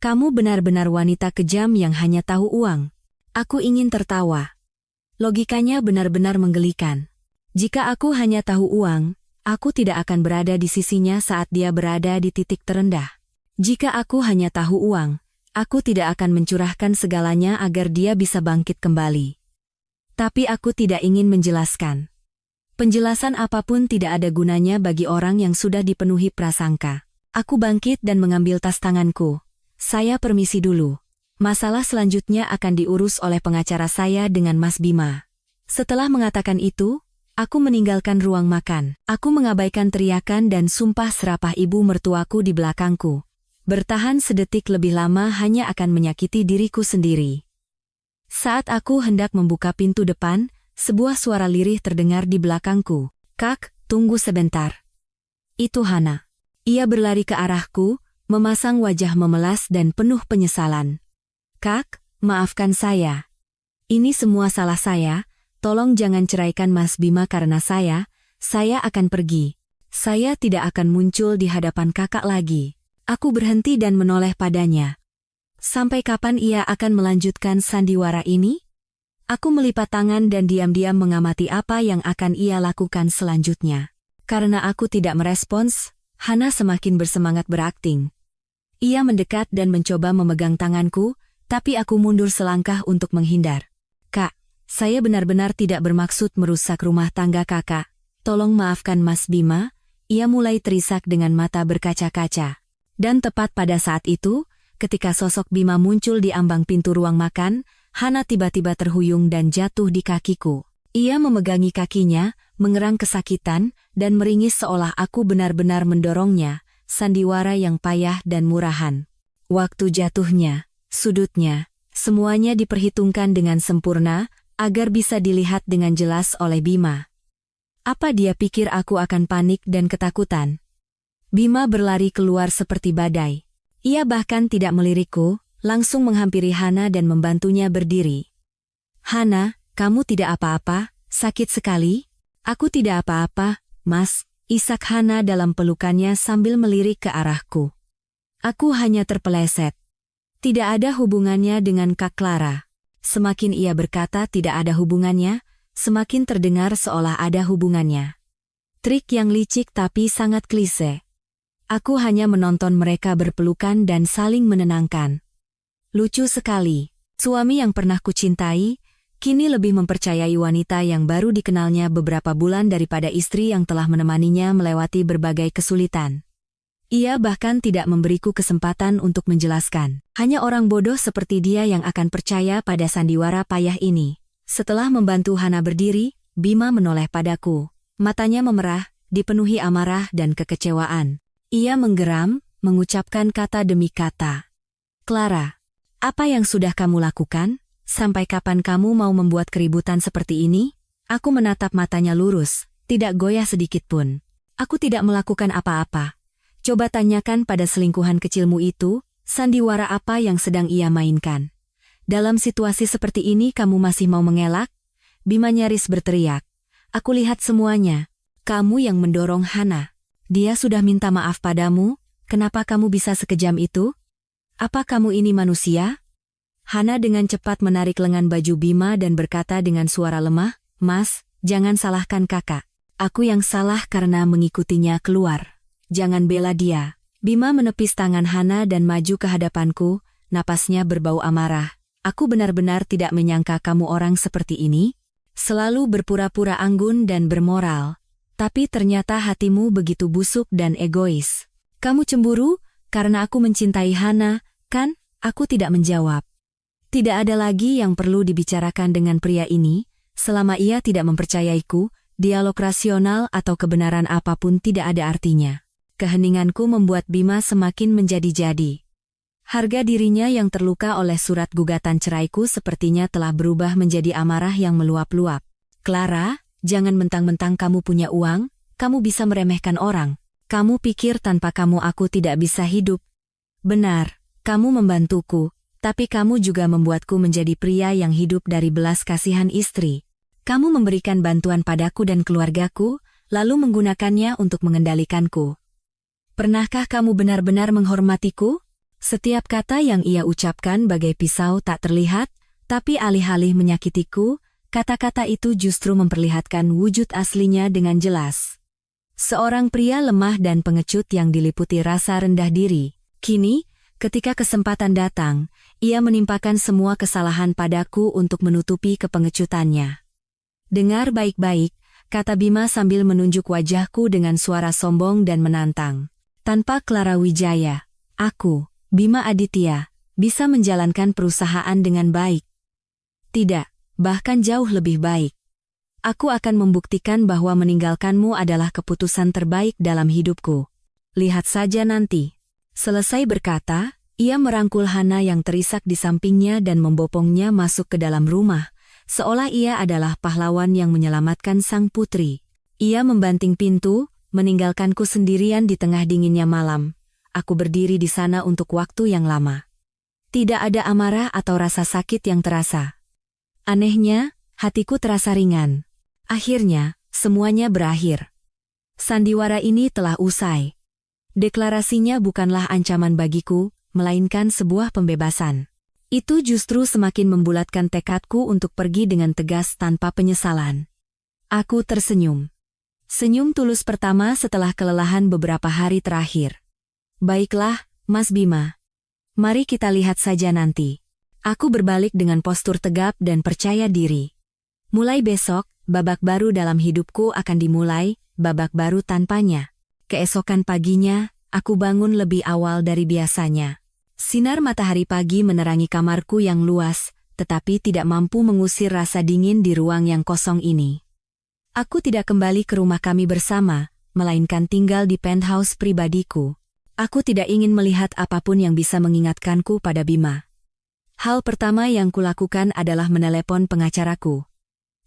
Kamu benar-benar wanita kejam yang hanya tahu uang. Aku ingin tertawa. Logikanya benar-benar menggelikan. Jika aku hanya tahu uang, aku tidak akan berada di sisinya saat dia berada di titik terendah. Jika aku hanya tahu uang, aku tidak akan mencurahkan segalanya agar dia bisa bangkit kembali. Tapi aku tidak ingin menjelaskan. Penjelasan apapun tidak ada gunanya bagi orang yang sudah dipenuhi prasangka. Aku bangkit dan mengambil tas tanganku. Saya permisi dulu. Masalah selanjutnya akan diurus oleh pengacara saya dengan Mas Bima. Setelah mengatakan itu, aku meninggalkan ruang makan. Aku mengabaikan teriakan dan sumpah serapah ibu mertuaku di belakangku. Bertahan sedetik lebih lama hanya akan menyakiti diriku sendiri. Saat aku hendak membuka pintu depan, sebuah suara lirih terdengar di belakangku. Kak, tunggu sebentar. Itu Hana. Ia berlari ke arahku, memasang wajah memelas dan penuh penyesalan. Kak, maafkan saya. Ini semua salah saya, tolong jangan ceraikan Mas Bima karena saya akan pergi. Saya tidak akan muncul di hadapan kakak lagi. Aku berhenti dan menoleh padanya. Sampai kapan ia akan melanjutkan sandiwara ini? Aku melipat tangan dan diam-diam mengamati apa yang akan ia lakukan selanjutnya. Karena aku tidak merespons, Hana semakin bersemangat berakting. Ia mendekat dan mencoba memegang tanganku, tapi aku mundur selangkah untuk menghindar. Kak, saya benar-benar tidak bermaksud merusak rumah tangga kakak. Tolong maafkan Mas Bima. Ia mulai terisak dengan mata berkaca-kaca. Dan tepat pada saat itu, ketika sosok Bima muncul di ambang pintu ruang makan, Hana tiba-tiba terhuyung dan jatuh di kakiku. Ia memegangi kakinya, mengerang kesakitan, dan meringis seolah aku benar-benar mendorongnya, sandiwara yang payah dan murahan. Waktu jatuhnya, sudutnya, semuanya diperhitungkan dengan sempurna, agar bisa dilihat dengan jelas oleh Bima. Apa dia pikir aku akan panik dan ketakutan? Bima berlari keluar seperti badai. Ia bahkan tidak melirikku, langsung menghampiri Hana dan membantunya berdiri. Hana, kamu tidak apa-apa, sakit sekali? Aku tidak apa-apa, Mas, isak Hana dalam pelukannya sambil melirik ke arahku. Aku hanya terpeleset. Tidak ada hubungannya dengan Kak Clara. Semakin ia berkata tidak ada hubungannya, semakin terdengar seolah ada hubungannya. Trik yang licik tapi sangat klise. Aku hanya menonton mereka berpelukan dan saling menenangkan. Lucu sekali, suami yang pernah kucintai, kini lebih mempercayai wanita yang baru dikenalnya beberapa bulan daripada istri yang telah menemaninya melewati berbagai kesulitan. Ia bahkan tidak memberiku kesempatan untuk menjelaskan. Hanya orang bodoh seperti dia yang akan percaya pada sandiwara payah ini. Setelah membantu Hana berdiri, Bima menoleh padaku. Matanya memerah, dipenuhi amarah dan kekecewaan. Ia menggeram, mengucapkan kata demi kata. Clara, apa yang sudah kamu lakukan? Sampai kapan kamu mau membuat keributan seperti ini? Aku menatap matanya lurus, tidak goyah sedikit pun. Aku tidak melakukan apa-apa. Coba tanyakan pada selingkuhan kecilmu itu, sandiwara apa yang sedang ia mainkan. Dalam situasi seperti ini kamu masih mau mengelak? Bima nyaris berteriak. Aku lihat semuanya. Kamu yang mendorong Hana. Dia sudah minta maaf padamu, kenapa kamu bisa sekejam itu? Apa kamu ini manusia? Hana dengan cepat menarik lengan baju Bima dan berkata dengan suara lemah, Mas, jangan salahkan kakak. Aku yang salah karena mengikutinya keluar. Jangan bela dia. Bima menepis tangan Hana dan maju ke hadapanku, napasnya berbau amarah. Aku benar-benar tidak menyangka kamu orang seperti ini. Selalu berpura-pura anggun dan bermoral. Tapi ternyata hatimu begitu busuk dan egois. Kamu cemburu? Karena aku mencintai Hana, kan? Aku tidak menjawab. Tidak ada lagi yang perlu dibicarakan dengan pria ini, selama ia tidak mempercayaiku, dialog rasional atau kebenaran apapun tidak ada artinya. Keheninganku membuat Bima semakin menjadi-jadi. Harga dirinya yang terluka oleh surat gugatan ceraiku sepertinya telah berubah menjadi amarah yang meluap-luap. Clara, jangan mentang-mentang kamu punya uang, kamu bisa meremehkan orang. Kamu pikir tanpa kamu aku tidak bisa hidup? Benar, kamu membantuku, tapi kamu juga membuatku menjadi pria yang hidup dari belas kasihan istri. Kamu memberikan bantuan padaku dan keluargaku, lalu menggunakannya untuk mengendalikanku. Pernahkah kamu benar-benar menghormatiku? Setiap kata yang ia ucapkan bagai pisau tak terlihat, tapi alih-alih menyakitiku, kata-kata itu justru memperlihatkan wujud aslinya dengan jelas. Seorang pria lemah dan pengecut yang diliputi rasa rendah diri. Kini, ketika kesempatan datang, ia menimpakan semua kesalahan padaku untuk menutupi kepengecutannya. Dengar baik-baik, kata Bima sambil menunjuk wajahku dengan suara sombong dan menantang. Tanpa Clara Wijaya, aku, Bima Aditya, bisa menjalankan perusahaan dengan baik. Tidak, bahkan jauh lebih baik. Aku akan membuktikan bahwa meninggalkanmu adalah keputusan terbaik dalam hidupku. Lihat saja nanti. Selesai berkata, ia merangkul Hana yang terisak di sampingnya dan membopongnya masuk ke dalam rumah, seolah ia adalah pahlawan yang menyelamatkan sang putri. Ia membanting pintu, meninggalkanku sendirian di tengah dinginnya malam. Aku berdiri di sana untuk waktu yang lama. Tidak ada amarah atau rasa sakit yang terasa. Anehnya, hatiku terasa ringan. Akhirnya, semuanya berakhir. Sandiwara ini telah usai. Deklarasinya bukanlah ancaman bagiku, melainkan sebuah pembebasan. Itu justru semakin membulatkan tekadku untuk pergi dengan tegas tanpa penyesalan. Aku tersenyum. Senyum tulus pertama setelah kelelahan beberapa hari terakhir. Baiklah, Mas Bima. Mari kita lihat saja nanti. Aku berbalik dengan postur tegap dan percaya diri. Mulai besok, babak baru dalam hidupku akan dimulai, babak baru tanpanya. Keesokan paginya, aku bangun lebih awal dari biasanya. Sinar matahari pagi menerangi kamarku yang luas, tetapi tidak mampu mengusir rasa dingin di ruang yang kosong ini. Aku tidak kembali ke rumah kami bersama, melainkan tinggal di penthouse pribadiku. Aku tidak ingin melihat apapun yang bisa mengingatkanku pada Bima. Hal pertama yang kulakukan adalah menelepon pengacaraku.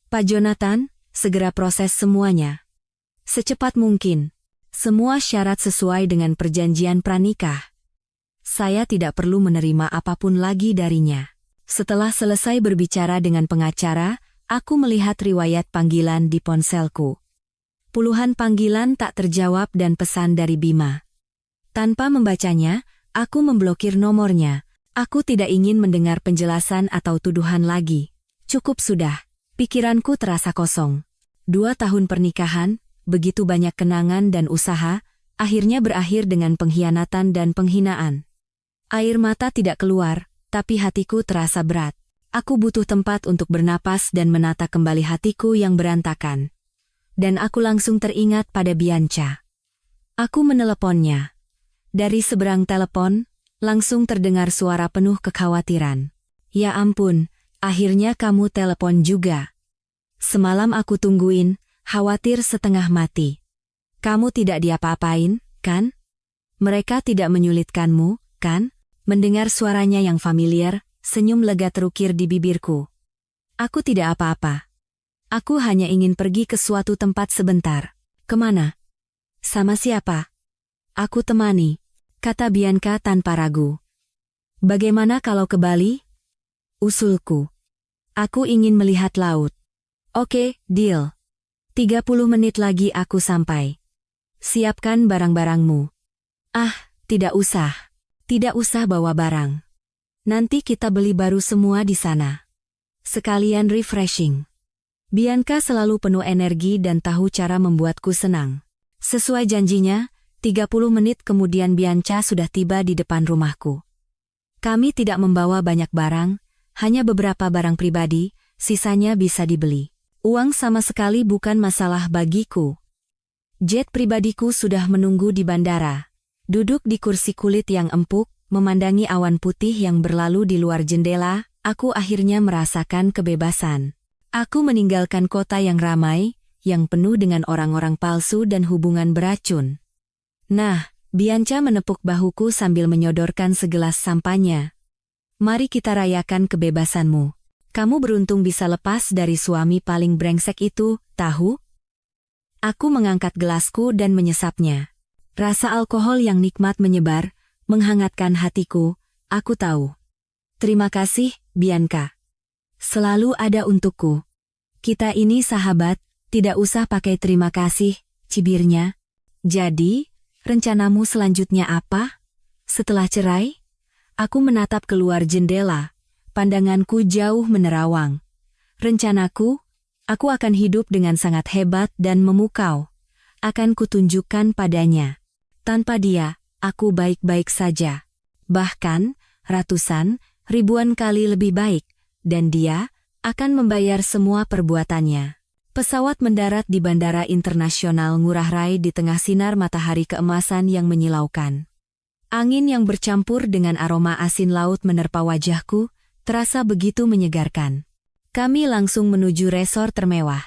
Pak Jonathan, segera proses semuanya. Secepat mungkin. Semua syarat sesuai dengan perjanjian pranikah. Saya tidak perlu menerima apapun lagi darinya. Setelah selesai berbicara dengan pengacara, aku melihat riwayat panggilan di ponselku. Puluhan panggilan tak terjawab dan pesan dari Bima. Tanpa membacanya, aku memblokir nomornya. Aku tidak ingin mendengar penjelasan atau tuduhan lagi. Cukup sudah. Pikiranku terasa kosong. 2 tahun pernikahan, begitu banyak kenangan dan usaha, akhirnya berakhir dengan pengkhianatan dan penghinaan. Air mata tidak keluar, tapi hatiku terasa berat. Aku butuh tempat untuk bernapas dan menata kembali hatiku yang berantakan. Dan aku langsung teringat pada Bianca. Aku meneleponnya. Dari seberang telepon, langsung terdengar suara penuh kekhawatiran. Ya ampun, akhirnya kamu telepon juga. Semalam aku tungguin, khawatir setengah mati. Kamu tidak diapa-apain, kan? Mereka tidak menyulitkanmu, kan? Mendengar suaranya yang familiar, senyum lega terukir di bibirku. Aku tidak apa-apa. Aku hanya ingin pergi ke suatu tempat sebentar. Kemana? Sama siapa? Aku temani, kata Bianca tanpa ragu. Bagaimana kalau ke Bali? Usulku. Aku ingin melihat laut. Oke, deal. 30 menit lagi aku sampai. Siapkan barang-barangmu. Ah, tidak usah. Tidak usah bawa barang. Nanti kita beli baru semua di sana. Sekalian refreshing. Bianca selalu penuh energi dan tahu cara membuatku senang. Sesuai janjinya, 30 menit kemudian Bianca sudah tiba di depan rumahku. Kami tidak membawa banyak barang, hanya beberapa barang pribadi, sisanya bisa dibeli. Uang sama sekali bukan masalah bagiku. Jet pribadiku sudah menunggu di bandara. Duduk di kursi kulit yang empuk, memandangi awan putih yang berlalu di luar jendela, aku akhirnya merasakan kebebasan. Aku meninggalkan kota yang ramai, yang penuh dengan orang-orang palsu dan hubungan beracun. Nah, Bianca menepuk bahuku sambil menyodorkan segelas sampanya. Mari kita rayakan kebebasanmu. Kamu beruntung bisa lepas dari suami paling brengsek itu, tahu? Aku mengangkat gelasku dan menyesapnya. Rasa alkohol yang nikmat menyebar, menghangatkan hatiku, aku tahu. Terima kasih, Bianca. Selalu ada untukku. Kita ini sahabat, tidak usah pakai terima kasih, cibirnya. Jadi, rencanamu selanjutnya apa? Setelah cerai? Aku menatap keluar jendela. Pandanganku jauh menerawang. Rencanaku, aku akan hidup dengan sangat hebat dan memukau. Akan kutunjukkan padanya. Tanpa dia, aku baik-baik saja. Bahkan, ratusan, ribuan kali lebih baik. Dan dia akan membayar semua perbuatannya. Pesawat mendarat di Bandara Internasional Ngurah Rai di tengah sinar matahari keemasan yang menyilaukan. Angin yang bercampur dengan aroma asin laut menerpa wajahku, terasa begitu menyegarkan. Kami langsung menuju resor termewah.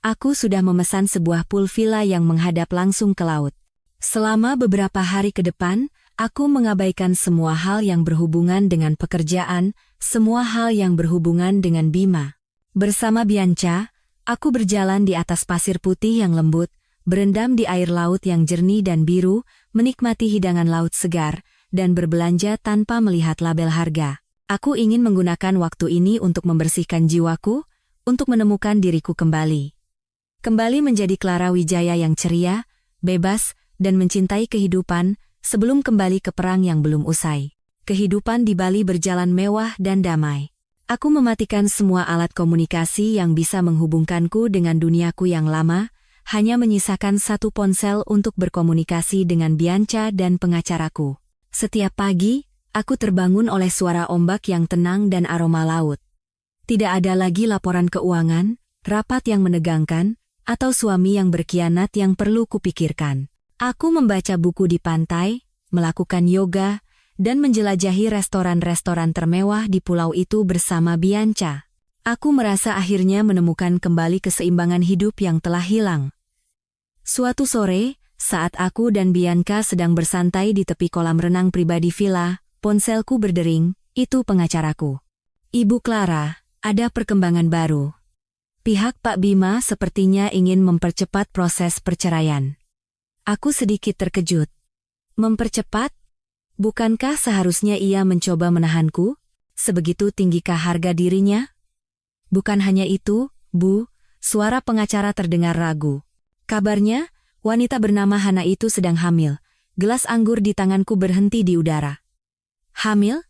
Aku sudah memesan sebuah pool villa yang menghadap langsung ke laut. Selama beberapa hari ke depan, aku mengabaikan semua hal yang berhubungan dengan pekerjaan, semua hal yang berhubungan dengan Bima. Bersama Bianca, aku berjalan di atas pasir putih yang lembut, berendam di air laut yang jernih dan biru, menikmati hidangan laut segar, dan berbelanja tanpa melihat label harga. Aku ingin menggunakan waktu ini untuk membersihkan jiwaku, untuk menemukan diriku kembali. Kembali menjadi Clara Wijaya yang ceria, bebas, dan mencintai kehidupan sebelum kembali ke perang yang belum usai. Kehidupan di Bali berjalan mewah dan damai. Aku mematikan semua alat komunikasi yang bisa menghubungkanku dengan duniaku yang lama, hanya menyisakan satu ponsel untuk berkomunikasi dengan Bianca dan pengacaraku. Setiap pagi, aku terbangun oleh suara ombak yang tenang dan aroma laut. Tidak ada lagi laporan keuangan, rapat yang menegangkan, atau suami yang berkhianat yang perlu kupikirkan. Aku membaca buku di pantai, melakukan yoga, dan menjelajahi restoran-restoran termewah di pulau itu bersama Bianca. Aku merasa akhirnya menemukan kembali keseimbangan hidup yang telah hilang. Suatu sore, saat aku dan Bianca sedang bersantai di tepi kolam renang pribadi villa, ponselku berdering, itu pengacaraku. Ibu Clara, ada perkembangan baru. Pihak Pak Bima sepertinya ingin mempercepat proses perceraian. Aku sedikit terkejut. Mempercepat? Bukankah seharusnya ia mencoba menahanku? Sebegitu tinggikah harga dirinya? Bukan hanya itu, Bu, suara pengacara terdengar ragu. Kabarnya, wanita bernama Hana itu sedang hamil. Gelas anggur di tanganku berhenti di udara. Hamil?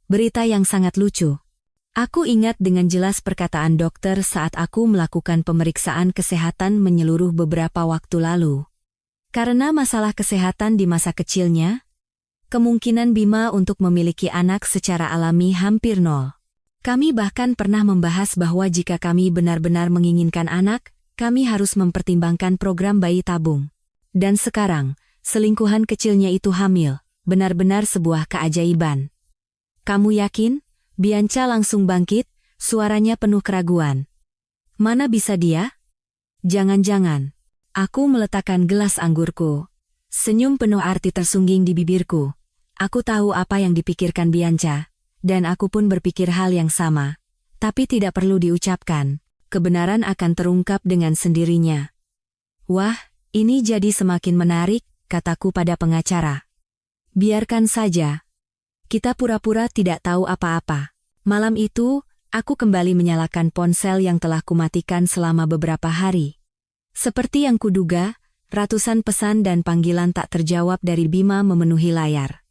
Berita yang sangat lucu. Aku ingat dengan jelas perkataan dokter saat aku melakukan pemeriksaan kesehatan menyeluruh beberapa waktu lalu. Karena masalah kesehatan di masa kecilnya, kemungkinan Bima untuk memiliki anak secara alami hampir nol. Kami bahkan pernah membahas bahwa jika kami benar-benar menginginkan anak, kami harus mempertimbangkan program bayi tabung. Dan sekarang, selingkuhan kecilnya itu hamil, benar-benar sebuah keajaiban. Kamu yakin? Bianca langsung bangkit, suaranya penuh keraguan. Mana bisa dia? Jangan-jangan. Aku meletakkan gelas anggurku. Senyum penuh arti tersungging di bibirku. Aku tahu apa yang dipikirkan Bianca, dan aku pun berpikir hal yang sama. Tapi tidak perlu diucapkan, kebenaran akan terungkap dengan sendirinya. Wah, ini jadi semakin menarik, kataku pada pengacara. Biarkan saja. Kita pura-pura tidak tahu apa-apa. Malam itu, aku kembali menyalakan ponsel yang telah kumatikan selama beberapa hari. Seperti yang kuduga, ratusan pesan dan panggilan tak terjawab dari Bima memenuhi layar.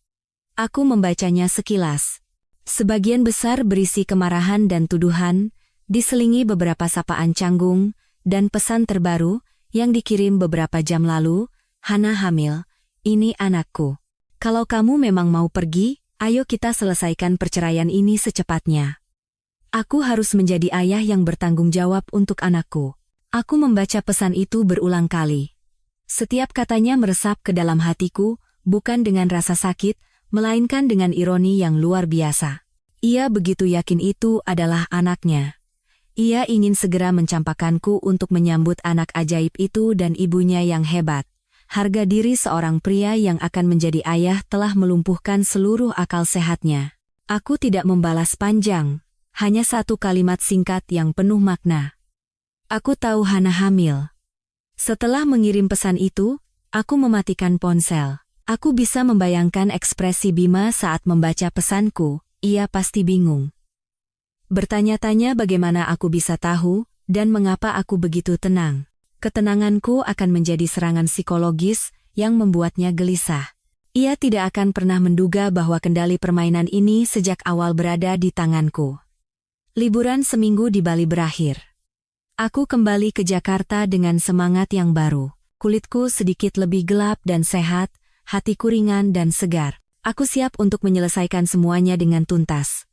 Aku membacanya sekilas. Sebagian besar berisi kemarahan dan tuduhan, diselingi beberapa sapaan canggung, dan pesan terbaru yang dikirim beberapa jam lalu, Hana hamil, ini anakku. Kalau kamu memang mau pergi, ayo kita selesaikan perceraian ini secepatnya. Aku harus menjadi ayah yang bertanggung jawab untuk anakku. Aku membaca pesan itu berulang kali. Setiap katanya meresap ke dalam hatiku, bukan dengan rasa sakit, melainkan dengan ironi yang luar biasa. Ia begitu yakin itu adalah anaknya. Ia ingin segera mencampakkanku untuk menyambut anak ajaib itu dan ibunya yang hebat. Harga diri seorang pria yang akan menjadi ayah telah melumpuhkan seluruh akal sehatnya. Aku tidak membalas panjang, hanya satu kalimat singkat yang penuh makna. Aku tahu Hana hamil. Setelah mengirim pesan itu, aku mematikan ponsel. Aku bisa membayangkan ekspresi Bima saat membaca pesanku, ia pasti bingung. Bertanya-tanya bagaimana aku bisa tahu, dan mengapa aku begitu tenang. Ketenanganku akan menjadi serangan psikologis yang membuatnya gelisah. Ia tidak akan pernah menduga bahwa kendali permainan ini sejak awal berada di tanganku. Liburan seminggu di Bali berakhir. Aku kembali ke Jakarta dengan semangat yang baru. Kulitku sedikit lebih gelap dan sehat, hatiku ringan dan segar. Aku siap untuk menyelesaikan semuanya dengan tuntas.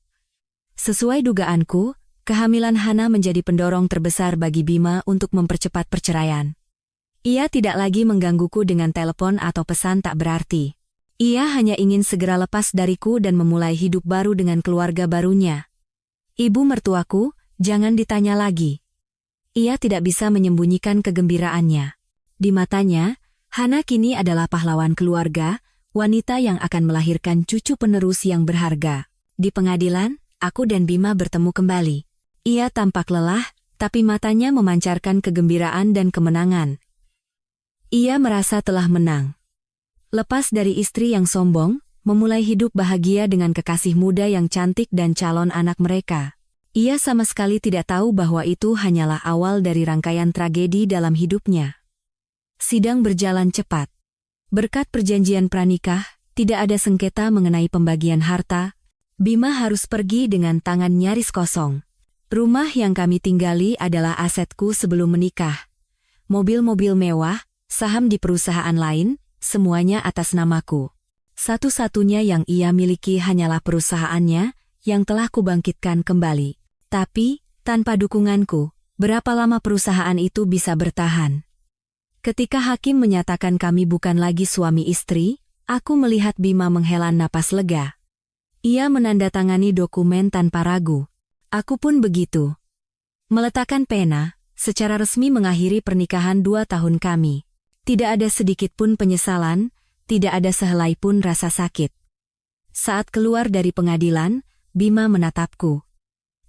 Sesuai dugaanku, kehamilan Hana menjadi pendorong terbesar bagi Bima untuk mempercepat perceraian. Ia tidak lagi menggangguku dengan telepon atau pesan tak berarti. Ia hanya ingin segera lepas dariku dan memulai hidup baru dengan keluarga barunya. Ibu mertuaku, jangan ditanya lagi. Ia tidak bisa menyembunyikan kegembiraannya. Di matanya, Hana kini adalah pahlawan keluarga, wanita yang akan melahirkan cucu penerus yang berharga. Di pengadilan, aku dan Bima bertemu kembali. Ia tampak lelah, tapi matanya memancarkan kegembiraan dan kemenangan. Ia merasa telah menang. Lepas dari istri yang sombong, memulai hidup bahagia dengan kekasih muda yang cantik dan calon anak mereka. Ia sama sekali tidak tahu bahwa itu hanyalah awal dari rangkaian tragedi dalam hidupnya. Sidang berjalan cepat. Berkat perjanjian pranikah, tidak ada sengketa mengenai pembagian harta. Bima harus pergi dengan tangan nyaris kosong. Rumah yang kami tinggali adalah asetku sebelum menikah. Mobil-mobil mewah, saham di perusahaan lain, semuanya atas namaku. Satu-satunya yang ia miliki hanyalah perusahaannya, yang telah kubangkitkan kembali. Tapi, tanpa dukunganku, berapa lama perusahaan itu bisa bertahan? Ketika hakim menyatakan kami bukan lagi suami istri, aku melihat Bima menghela napas lega. Ia menandatangani dokumen tanpa ragu. Aku pun begitu. Meletakkan pena, secara resmi mengakhiri pernikahan 2 tahun kami. Tidak ada sedikit pun penyesalan, tidak ada sehelai pun rasa sakit. Saat keluar dari pengadilan, Bima menatapku.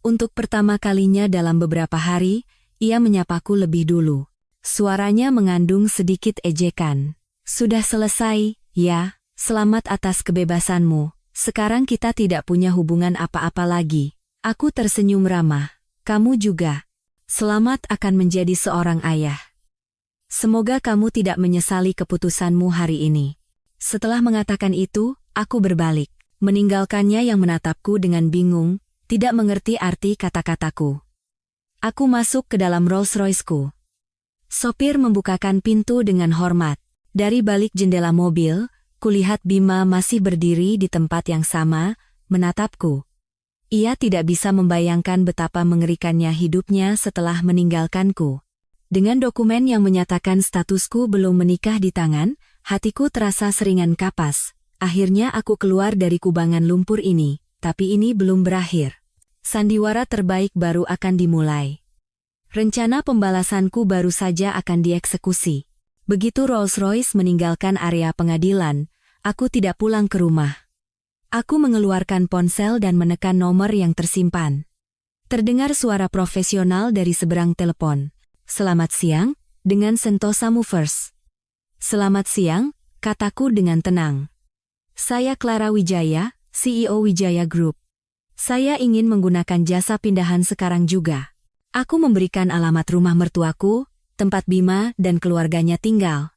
Untuk pertama kalinya dalam beberapa hari, ia menyapaku lebih dulu. Suaranya mengandung sedikit ejekan. Sudah selesai, ya, selamat atas kebebasanmu. Sekarang kita tidak punya hubungan apa-apa lagi. Aku tersenyum ramah. Kamu juga. Selamat akan menjadi seorang ayah. Semoga kamu tidak menyesali keputusanmu hari ini. Setelah mengatakan itu, aku berbalik. Meninggalkannya yang menatapku dengan bingung, tidak mengerti arti kata-kataku. Aku masuk ke dalam Rolls-Royce-ku. Sopir membukakan pintu dengan hormat. Dari balik jendela mobil, kulihat Bima masih berdiri di tempat yang sama, menatapku. Ia tidak bisa membayangkan betapa mengerikannya hidupnya setelah meninggalkanku. Dengan dokumen yang menyatakan statusku belum menikah di tangan, hatiku terasa seringan kapas. Akhirnya aku keluar dari kubangan lumpur ini, tapi ini belum berakhir. Sandiwara terbaik baru akan dimulai. Rencana pembalasanku baru saja akan dieksekusi. Begitu Rolls-Royce meninggalkan area pengadilan, aku tidak pulang ke rumah. Aku mengeluarkan ponsel dan menekan nomor yang tersimpan. Terdengar suara profesional dari seberang telepon. Selamat siang, dengan Sentosa Movers. Selamat siang, kataku dengan tenang. Saya Clara Wijaya, CEO Wijaya Group. Saya ingin menggunakan jasa pindahan sekarang juga. Aku memberikan alamat rumah mertuaku, tempat Bima dan keluarganya tinggal.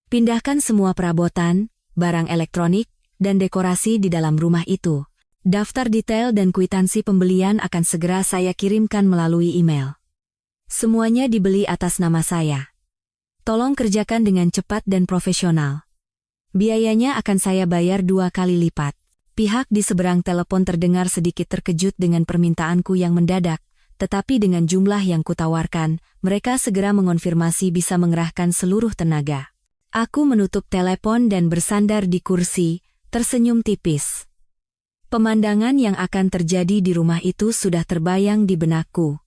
Pindahkan semua perabotan, barang elektronik, dan dekorasi di dalam rumah itu. Daftar detail dan kwitansi pembelian akan segera saya kirimkan melalui email. Semuanya dibeli atas nama saya. Tolong kerjakan dengan cepat dan profesional. Biayanya akan saya bayar 2 kali lipat. Pihak di seberang telepon terdengar sedikit terkejut dengan permintaanku yang mendadak. Tetapi dengan jumlah yang kutawarkan, mereka segera mengonfirmasi bisa mengerahkan seluruh tenaga. Aku menutup telepon dan bersandar di kursi, tersenyum tipis. Pemandangan yang akan terjadi di rumah itu sudah terbayang di benakku.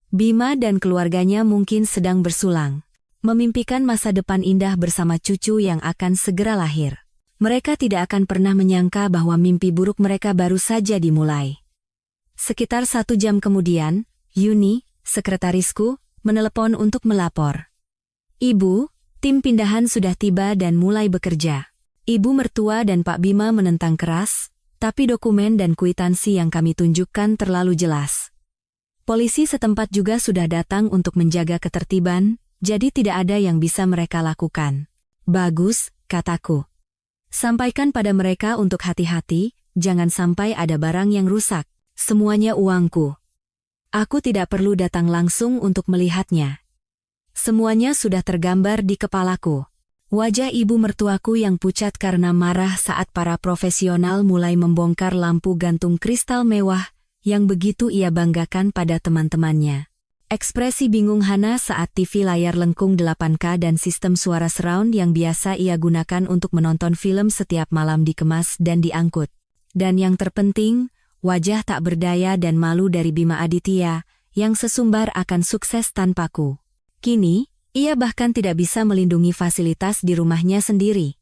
Bima dan keluarganya mungkin sedang bersulang, memimpikan masa depan indah bersama cucu yang akan segera lahir. Mereka tidak akan pernah menyangka bahwa mimpi buruk mereka baru saja dimulai. Sekitar 1 jam kemudian, Yuni, sekretarisku, menelepon untuk melapor. Ibu, tim pindahan sudah tiba dan mulai bekerja. Ibu mertua dan Pak Bima menentang keras, tapi dokumen dan kwitansi yang kami tunjukkan terlalu jelas. Polisi setempat juga sudah datang untuk menjaga ketertiban, jadi tidak ada yang bisa mereka lakukan. Bagus, kataku. Sampaikan pada mereka untuk hati-hati, jangan sampai ada barang yang rusak. Semuanya uangku. Aku tidak perlu datang langsung untuk melihatnya. Semuanya sudah tergambar di kepalaku. Wajah ibu mertuaku yang pucat karena marah saat para profesional mulai membongkar lampu gantung kristal mewah yang begitu ia banggakan pada teman-temannya. Ekspresi bingung Hana saat TV layar lengkung 8K dan sistem suara surround yang biasa ia gunakan untuk menonton film setiap malam dikemas dan diangkut. Dan yang terpenting, wajah tak berdaya dan malu dari Bima Aditya, yang sesumbar akan sukses tanpaku. Kini, ia bahkan tidak bisa melindungi fasilitas di rumahnya sendiri.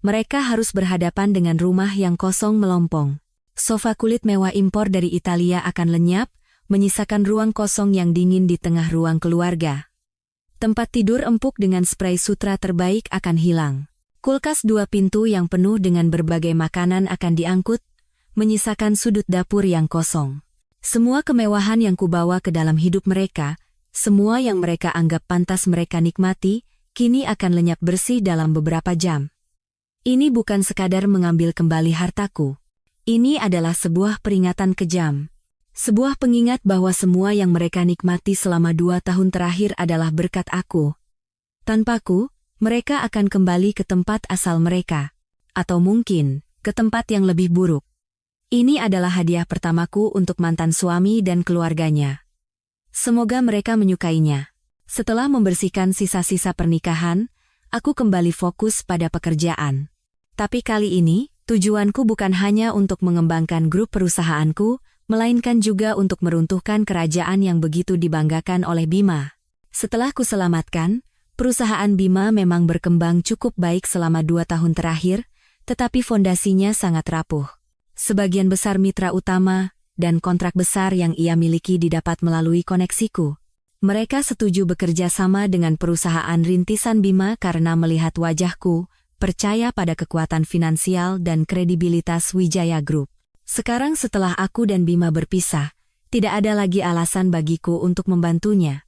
Mereka harus berhadapan dengan rumah yang kosong melompong. Sofa kulit mewah impor dari Italia akan lenyap, menyisakan ruang kosong yang dingin di tengah ruang keluarga. Tempat tidur empuk dengan spray sutra terbaik akan hilang. Kulkas 2 pintu yang penuh dengan berbagai makanan akan diangkut, menyisakan sudut dapur yang kosong. Semua kemewahan yang kubawa ke dalam hidup mereka, semua yang mereka anggap pantas mereka nikmati, kini akan lenyap bersih dalam beberapa jam. Ini bukan sekadar mengambil kembali hartaku. Ini adalah sebuah peringatan kejam. Sebuah pengingat bahwa semua yang mereka nikmati selama 2 tahun terakhir adalah berkat aku. Tanpaku, mereka akan kembali ke tempat asal mereka. Atau mungkin, ke tempat yang lebih buruk. Ini adalah hadiah pertamaku untuk mantan suami dan keluarganya. Semoga mereka menyukainya. Setelah membersihkan sisa-sisa pernikahan, aku kembali fokus pada pekerjaan. Tapi kali ini, tujuanku bukan hanya untuk mengembangkan grup perusahaanku, melainkan juga untuk meruntuhkan kerajaan yang begitu dibanggakan oleh Bima. Setelah kuselamatkan, perusahaan Bima memang berkembang cukup baik selama 2 tahun terakhir, tetapi fondasinya sangat rapuh. Sebagian besar mitra utama dan kontrak besar yang ia miliki didapat melalui koneksiku. Mereka setuju bekerja sama dengan perusahaan rintisan Bima karena melihat wajahku, percaya pada kekuatan finansial dan kredibilitas Wijaya Group. Sekarang setelah aku dan Bima berpisah, tidak ada lagi alasan bagiku untuk membantunya.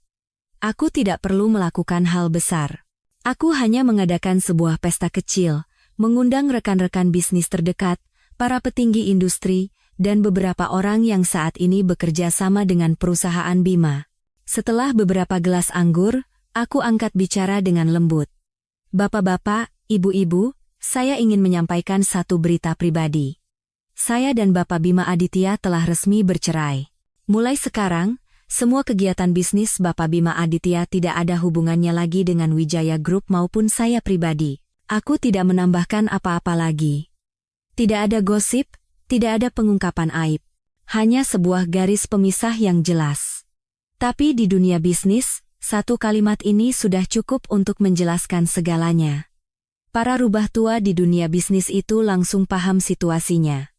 Aku tidak perlu melakukan hal besar. Aku hanya mengadakan sebuah pesta kecil, mengundang rekan-rekan bisnis terdekat, para petinggi industri, dan beberapa orang yang saat ini bekerja sama dengan perusahaan Bima. Setelah beberapa gelas anggur, aku angkat bicara dengan lembut. Bapak-bapak, ibu-ibu, saya ingin menyampaikan satu berita pribadi. Saya dan Bapak Bima Aditya telah resmi bercerai. Mulai sekarang, semua kegiatan bisnis Bapak Bima Aditya tidak ada hubungannya lagi dengan Wijaya Group maupun saya pribadi. Aku tidak menambahkan apa-apa lagi. Tidak ada gosip, tidak ada pengungkapan aib. Hanya sebuah garis pemisah yang jelas. Tapi di dunia bisnis, satu kalimat ini sudah cukup untuk menjelaskan segalanya. Para rubah tua di dunia bisnis itu langsung paham situasinya.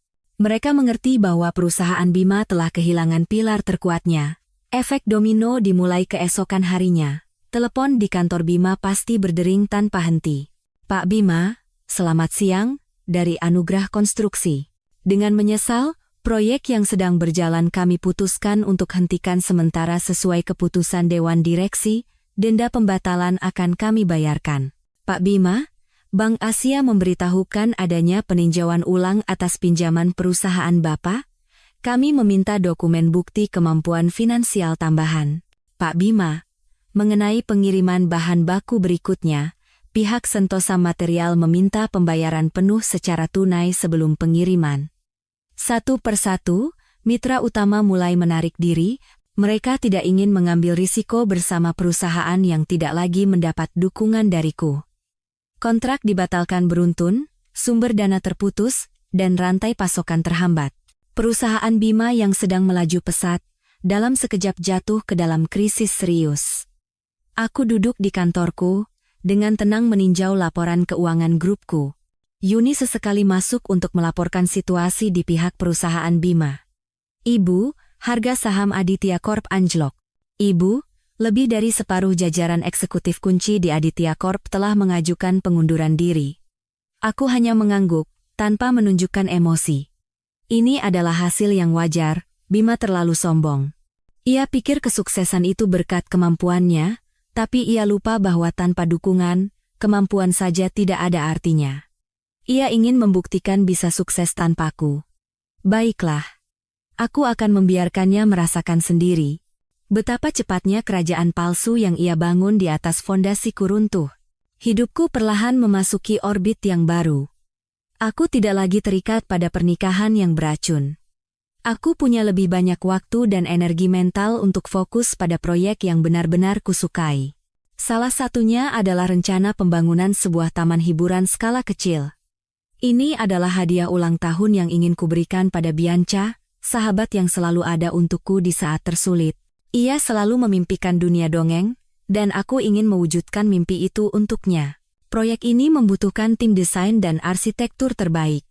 Mereka mengerti bahwa perusahaan Bima telah kehilangan pilar terkuatnya. Efek domino dimulai keesokan harinya. Telepon di kantor Bima pasti berdering tanpa henti. Pak Bima, selamat siang, dari Anugrah Konstruksi. Dengan menyesal, proyek yang sedang berjalan kami putuskan untuk hentikan sementara sesuai keputusan Dewan Direksi, denda pembatalan akan kami bayarkan. Pak Bima, Bank Asia memberitahukan adanya peninjauan ulang atas pinjaman perusahaan Bapak. Kami meminta dokumen bukti kemampuan finansial tambahan. Pak Bima, mengenai pengiriman bahan baku berikutnya, pihak Sentosa Material meminta pembayaran penuh secara tunai sebelum pengiriman. Satu persatu, mitra utama mulai menarik diri. Mereka tidak ingin mengambil risiko bersama perusahaan yang tidak lagi mendapat dukungan dariku. Kontrak dibatalkan beruntun, sumber dana terputus, dan rantai pasokan terhambat. Perusahaan Bima yang sedang melaju pesat, dalam sekejap jatuh ke dalam krisis serius. Aku duduk di kantorku, dengan tenang meninjau laporan keuangan grupku. Yuni sesekali masuk untuk melaporkan situasi di pihak perusahaan Bima. Ibu, harga saham Aditya Corp anjlok. Ibu, lebih dari separuh jajaran eksekutif kunci di Aditya Corp telah mengajukan pengunduran diri. Aku hanya mengangguk, tanpa menunjukkan emosi. Ini adalah hasil yang wajar, Bima terlalu sombong. Ia pikir kesuksesan itu berkat kemampuannya, tapi ia lupa bahwa tanpa dukungan, kemampuan saja tidak ada artinya. Ia ingin membuktikan bisa sukses tanpaku. Baiklah. Aku akan membiarkannya merasakan sendiri. Betapa cepatnya kerajaan palsu yang ia bangun di atas fondasiku runtuh. Hidupku perlahan memasuki orbit yang baru. Aku tidak lagi terikat pada pernikahan yang beracun. Aku punya lebih banyak waktu dan energi mental untuk fokus pada proyek yang benar-benar kusukai. Salah satunya adalah rencana pembangunan sebuah taman hiburan skala kecil. Ini adalah hadiah ulang tahun yang ingin kuberikan pada Bianca, sahabat yang selalu ada untukku di saat tersulit. Ia selalu memimpikan dunia dongeng, dan aku ingin mewujudkan mimpi itu untuknya. Proyek ini membutuhkan tim desain dan arsitektur terbaik.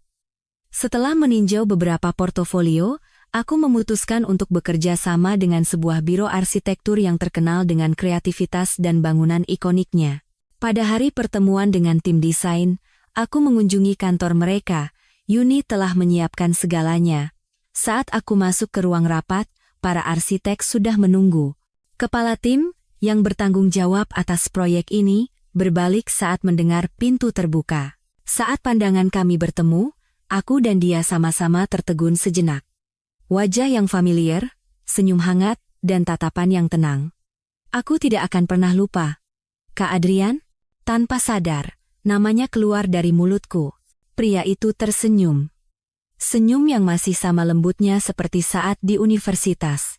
Setelah meninjau beberapa portofolio, aku memutuskan untuk bekerja sama dengan sebuah biro arsitektur yang terkenal dengan kreativitas dan bangunan ikoniknya. Pada hari pertemuan dengan tim desain, aku mengunjungi kantor mereka. Yuni telah menyiapkan segalanya. Saat aku masuk ke ruang rapat, para arsitek sudah menunggu. Kepala tim, yang bertanggung jawab atas proyek ini, berbalik saat mendengar pintu terbuka. Saat pandangan kami bertemu, aku dan dia sama-sama tertegun sejenak. Wajah yang familiar, senyum hangat, dan tatapan yang tenang. Aku tidak akan pernah lupa. Kak Adrian? Tanpa sadar, namanya keluar dari mulutku. Pria itu tersenyum. Senyum yang masih sama lembutnya seperti saat di universitas.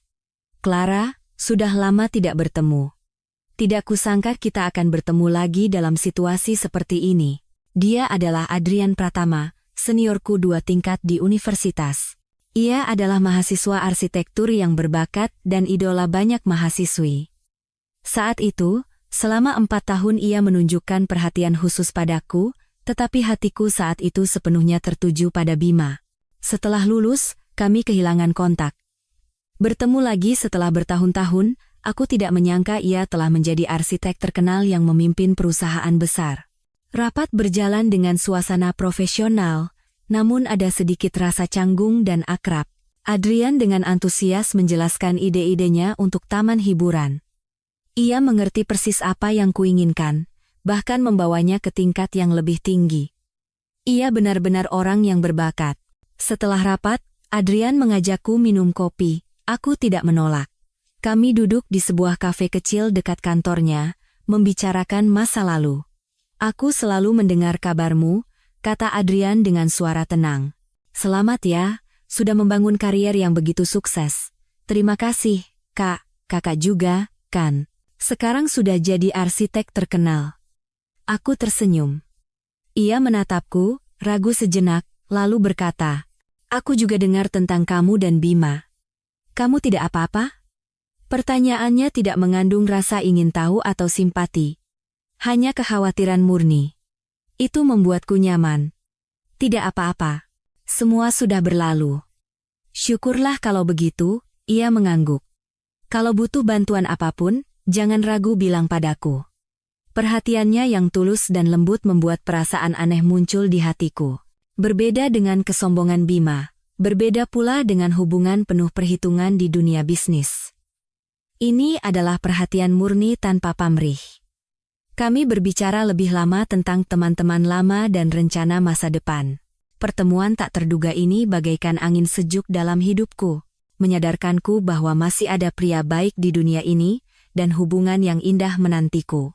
Clara, sudah lama tidak bertemu. Tidak kusangka kita akan bertemu lagi dalam situasi seperti ini. Dia adalah Adrian Pratama, seniorku 2 tingkat di universitas. Ia adalah mahasiswa arsitektur yang berbakat dan idola banyak mahasiswi. Saat itu, selama 4 tahun ia menunjukkan perhatian khusus padaku, tetapi hatiku saat itu sepenuhnya tertuju pada Bima. Setelah lulus, kami kehilangan kontak. Bertemu lagi setelah bertahun-tahun, aku tidak menyangka ia telah menjadi arsitek terkenal yang memimpin perusahaan besar. Rapat berjalan dengan suasana profesional, namun ada sedikit rasa canggung dan akrab. Adrian dengan antusias menjelaskan ide-idenya untuk taman hiburan. Ia mengerti persis apa yang kuinginkan, bahkan membawanya ke tingkat yang lebih tinggi. Ia benar-benar orang yang berbakat. Setelah rapat, Adrian mengajakku minum kopi. Aku tidak menolak. Kami duduk di sebuah kafe kecil dekat kantornya, membicarakan masa lalu. Aku selalu mendengar kabarmu, kata Adrian dengan suara tenang. Selamat ya, sudah membangun karier yang begitu sukses. Terima kasih, Kak. Kakak juga, kan? Sekarang sudah jadi arsitek terkenal. Aku tersenyum. Ia menatapku, ragu sejenak, lalu berkata, aku juga dengar tentang kamu dan Bima. Kamu tidak apa-apa? Pertanyaannya tidak mengandung rasa ingin tahu atau simpati. Hanya kekhawatiran murni. Itu membuatku nyaman. Tidak apa-apa. Semua sudah berlalu. Syukurlah kalau begitu, ia mengangguk. Kalau butuh bantuan apapun, jangan ragu bilang padaku. Perhatiannya yang tulus dan lembut membuat perasaan aneh muncul di hatiku. Berbeda dengan kesombongan Bima, berbeda pula dengan hubungan penuh perhitungan di dunia bisnis. Ini adalah perhatian murni tanpa pamrih. Kami berbicara lebih lama tentang teman-teman lama dan rencana masa depan. Pertemuan tak terduga ini bagaikan angin sejuk dalam hidupku, menyadarkanku bahwa masih ada pria baik di dunia ini, dan hubungan yang indah menantiku.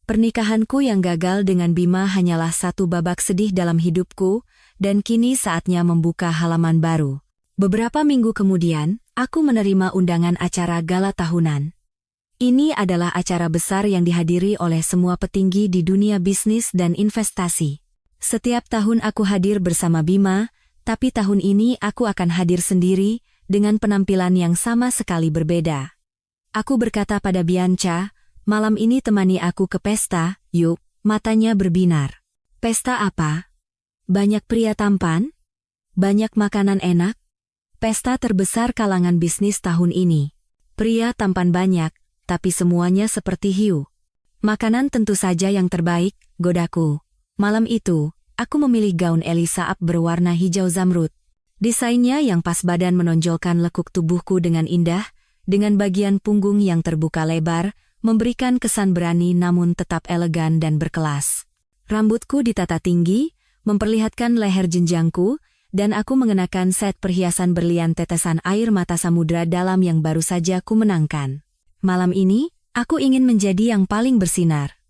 Pernikahanku yang gagal dengan Bima hanyalah satu babak sedih dalam hidupku, dan kini saatnya membuka halaman baru. Beberapa minggu kemudian, aku menerima undangan acara gala tahunan. Ini adalah acara besar yang dihadiri oleh semua petinggi di dunia bisnis dan investasi. Setiap tahun aku hadir bersama Bima, tapi tahun ini aku akan hadir sendiri, dengan penampilan yang sama sekali berbeda. Aku berkata pada Bianca, malam ini temani aku ke pesta, yuk. Matanya berbinar. Pesta apa? Banyak pria tampan? Banyak makanan enak? Pesta terbesar kalangan bisnis tahun ini. Pria tampan banyak, tapi semuanya seperti hiu. Makanan tentu saja yang terbaik, godaku. Malam itu, aku memilih gaun Elisa Up berwarna hijau zamrud. Desainnya yang pas badan menonjolkan lekuk tubuhku dengan indah, dengan bagian punggung yang terbuka lebar, memberikan kesan berani namun tetap elegan dan berkelas. Rambutku ditata tinggi, memperlihatkan leher jenjangku, dan aku mengenakan set perhiasan berlian tetesan air mata samudra dalam yang baru saja ku menangkan. Malam ini, aku ingin menjadi yang paling bersinar.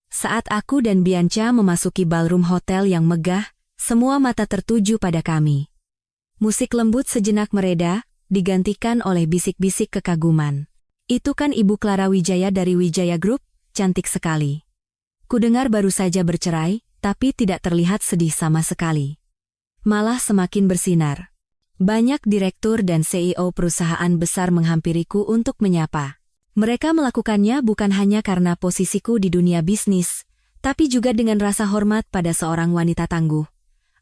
Saat aku dan Bianca memasuki ballroom hotel yang megah, semua mata tertuju pada kami. Musik lembut sejenak mereda, digantikan oleh bisik-bisik kekaguman. Itu kan Ibu Clara Wijaya dari Wijaya Group, cantik sekali. Kudengar baru saja bercerai, tapi tidak terlihat sedih sama sekali. Malah semakin bersinar. Banyak direktur dan CEO perusahaan besar menghampiriku untuk menyapa. Mereka melakukannya bukan hanya karena posisiku di dunia bisnis, tapi juga dengan rasa hormat pada seorang wanita tangguh.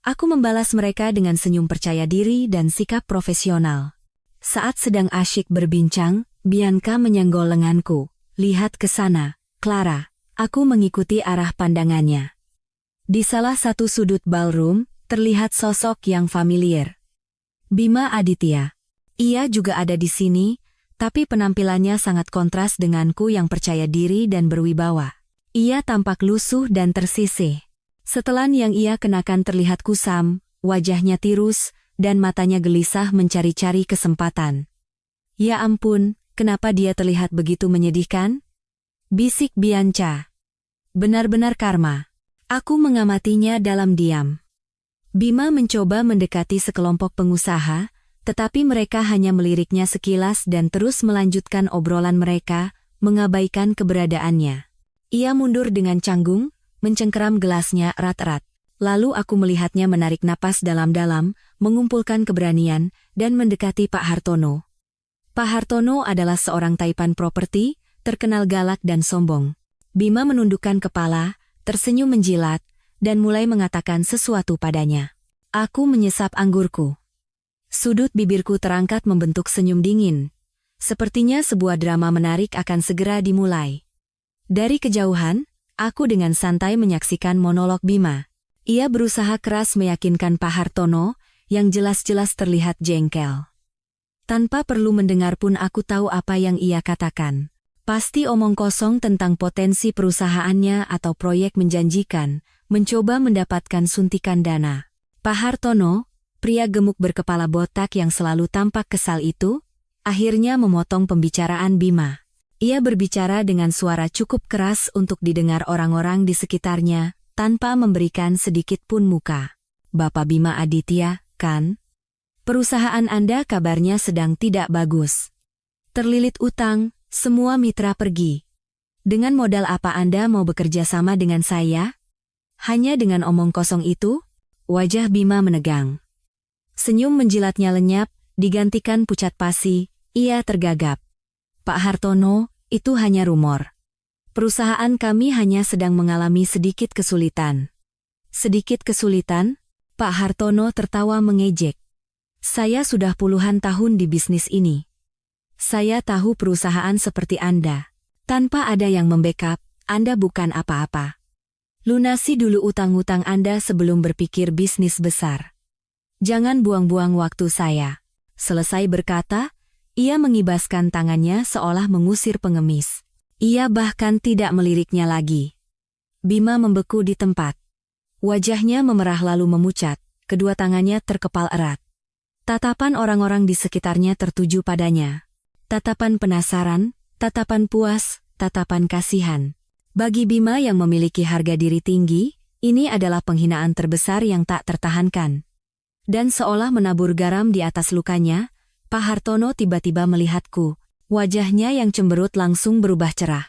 Aku membalas mereka dengan senyum percaya diri dan sikap profesional. Saat sedang asyik berbincang, Bianca menyenggol lenganku. Lihat ke sana, Clara. Aku mengikuti arah pandangannya. Di salah satu sudut ballroom, terlihat sosok yang familiar. Bima Aditya. Ia juga ada di sini, tapi penampilannya sangat kontras denganku yang percaya diri dan berwibawa. Ia tampak lusuh dan tersisih. Setelan yang ia kenakan terlihat kusam, wajahnya tirus, dan matanya gelisah mencari-cari kesempatan. Ya ampun, kenapa dia terlihat begitu menyedihkan? Bisik Bianca. Benar-benar karma. Aku mengamatinya dalam diam. Bima mencoba mendekati sekelompok pengusaha, tetapi mereka hanya meliriknya sekilas dan terus melanjutkan obrolan mereka, mengabaikan keberadaannya. Ia mundur dengan canggung, mencengkeram gelasnya erat-erat. Lalu aku melihatnya menarik napas dalam-dalam, mengumpulkan keberanian, dan mendekati Pak Hartono. Pak Hartono adalah seorang taipan properti, terkenal galak dan sombong. Bima menundukkan kepala, tersenyum menjilat, dan mulai mengatakan sesuatu padanya. Aku menyesap anggurku. Sudut bibirku terangkat membentuk senyum dingin. Sepertinya sebuah drama menarik akan segera dimulai. Dari kejauhan, aku dengan santai menyaksikan monolog Bima. Ia berusaha keras meyakinkan Pak Hartono, yang jelas-jelas terlihat jengkel. Tanpa perlu mendengar pun aku tahu apa yang ia katakan. Pasti omong kosong tentang potensi perusahaannya atau proyek menjanjikan, mencoba mendapatkan suntikan dana. Pak Hartono, pria gemuk berkepala botak yang selalu tampak kesal itu, akhirnya memotong pembicaraan Bima. Ia berbicara dengan suara cukup keras untuk didengar orang-orang di sekitarnya, tanpa memberikan sedikit pun muka. Bapak Bima Aditya, kan? Perusahaan Anda kabarnya sedang tidak bagus. Terlilit utang, semua mitra pergi. Dengan modal apa Anda mau bekerja sama dengan saya? Hanya dengan omong kosong itu? Wajah Bima menegang. Senyum menjilatnya lenyap, digantikan pucat pasi, ia tergagap. Pak Hartono, itu hanya rumor. Perusahaan kami hanya sedang mengalami sedikit kesulitan. Sedikit kesulitan? Pak Hartono tertawa mengejek. Saya sudah puluhan tahun di bisnis ini. Saya tahu perusahaan seperti Anda. Tanpa ada yang membackup, Anda bukan apa-apa. Lunasi dulu utang-utang Anda sebelum berpikir bisnis besar. Jangan buang-buang waktu saya. Selesai berkata, ia mengibaskan tangannya seolah mengusir pengemis. Ia bahkan tidak meliriknya lagi. Bima membeku di tempat. Wajahnya memerah lalu memucat, kedua tangannya terkepal erat. Tatapan orang-orang di sekitarnya tertuju padanya. Tatapan penasaran, tatapan puas, tatapan kasihan. Bagi Bima yang memiliki harga diri tinggi, ini adalah penghinaan terbesar yang tak tertahankan. Dan seolah menabur garam di atas lukanya, Pak Hartono tiba-tiba melihatku. Wajahnya yang cemberut langsung berubah cerah.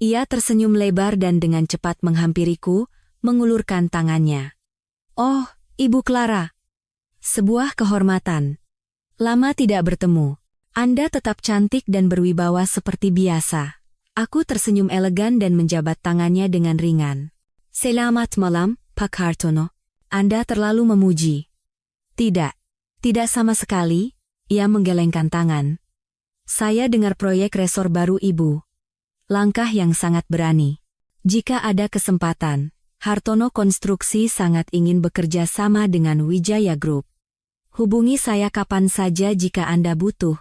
Ia tersenyum lebar dan dengan cepat menghampiriku, mengulurkan tangannya. Oh, Ibu Clara. Sebuah kehormatan. Lama tidak bertemu. Anda tetap cantik dan berwibawa seperti biasa. Aku tersenyum elegan dan menjabat tangannya dengan ringan. Selamat malam, Pak Hartono. Anda terlalu memuji. Tidak. Tidak sama sekali, ia menggelengkan tangan. Saya dengar proyek resor baru Ibu. Langkah yang sangat berani. Jika ada kesempatan, Hartono Konstruksi sangat ingin bekerja sama dengan Wijaya Group. Hubungi saya kapan saja jika Anda butuh.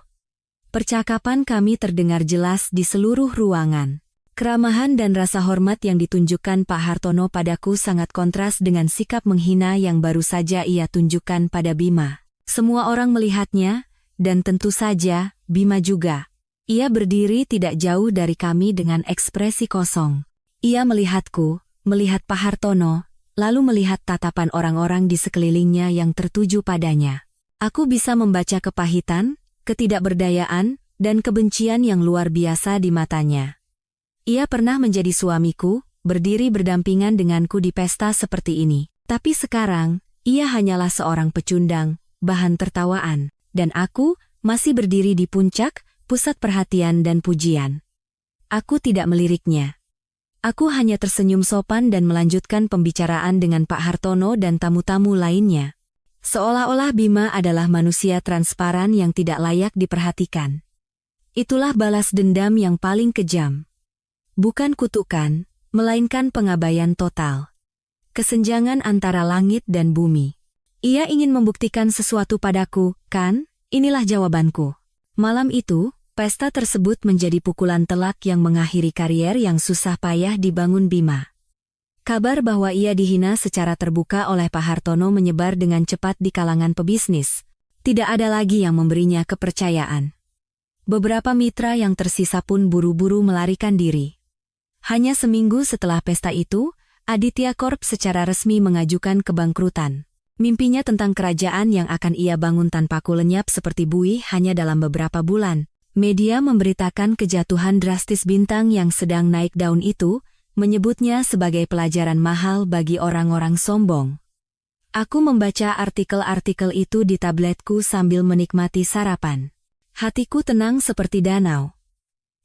Percakapan kami terdengar jelas di seluruh ruangan. Keramahan dan rasa hormat yang ditunjukkan Pak Hartono padaku sangat kontras dengan sikap menghina yang baru saja ia tunjukkan pada Bima. Semua orang melihatnya, dan tentu saja, Bima juga. Ia berdiri tidak jauh dari kami dengan ekspresi kosong. Ia melihatku, melihat Pak Hartono, lalu melihat tatapan orang-orang di sekelilingnya yang tertuju padanya. Aku bisa membaca kepahitan, ketidakberdayaan, dan kebencian yang luar biasa di matanya. Ia pernah menjadi suamiku, berdiri berdampingan denganku di pesta seperti ini. Tapi sekarang, ia hanyalah seorang pecundang, bahan tertawaan. Dan aku, masih berdiri di puncak, pusat perhatian dan pujian. Aku tidak meliriknya. Aku hanya tersenyum sopan dan melanjutkan pembicaraan dengan Pak Hartono dan tamu-tamu lainnya. Seolah-olah Bima adalah manusia transparan yang tidak layak diperhatikan. Itulah balas dendam yang paling kejam. Bukan kutukan, melainkan pengabaian total. Kesenjangan antara langit dan bumi. Ia ingin membuktikan sesuatu padaku, kan? Inilah jawabanku. Malam itu, Pesta tersebut menjadi pukulan telak yang mengakhiri karier yang susah payah dibangun Bima. Kabar bahwa ia dihina secara terbuka oleh Pak Hartono menyebar dengan cepat di kalangan pebisnis. Tidak ada lagi yang memberinya kepercayaan. Beberapa mitra yang tersisa pun buru-buru melarikan diri. Hanya seminggu setelah pesta itu, Aditya Corp secara resmi mengajukan kebangkrutan. Mimpinya tentang kerajaan yang akan ia bangun tanpaku lenyap seperti buih hanya dalam beberapa bulan. Media memberitakan kejatuhan drastis bintang yang sedang naik daun itu, menyebutnya sebagai pelajaran mahal bagi orang-orang sombong. Aku membaca artikel-artikel itu di tabletku sambil menikmati sarapan. Hatiku tenang seperti danau.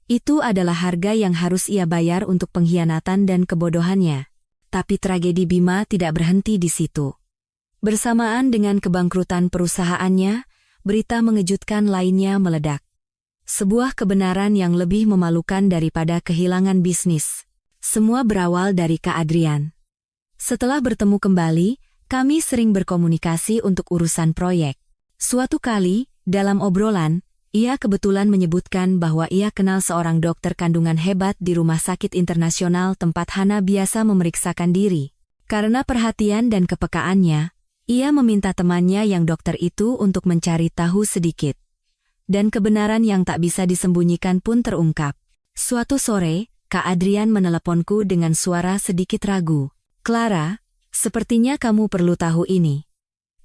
Itu adalah harga yang harus ia bayar untuk pengkhianatan dan kebodohannya. Tapi tragedi Bima tidak berhenti di situ. Bersamaan dengan kebangkrutan perusahaannya, berita mengejutkan lainnya meledak. Sebuah kebenaran yang lebih memalukan daripada kehilangan bisnis. Semua berawal dari Kak Adrian. Setelah bertemu kembali, kami sering berkomunikasi untuk urusan proyek. Suatu kali, dalam obrolan, ia kebetulan menyebutkan bahwa ia kenal seorang dokter kandungan hebat di rumah sakit internasional tempat Hana biasa memeriksakan diri. Karena perhatian dan kepekaannya, ia meminta temannya yang dokter itu untuk mencari tahu sedikit. Dan kebenaran yang tak bisa disembunyikan pun terungkap. Suatu sore, Kak Adrian meneleponku dengan suara sedikit ragu. "Clara, sepertinya kamu perlu tahu ini.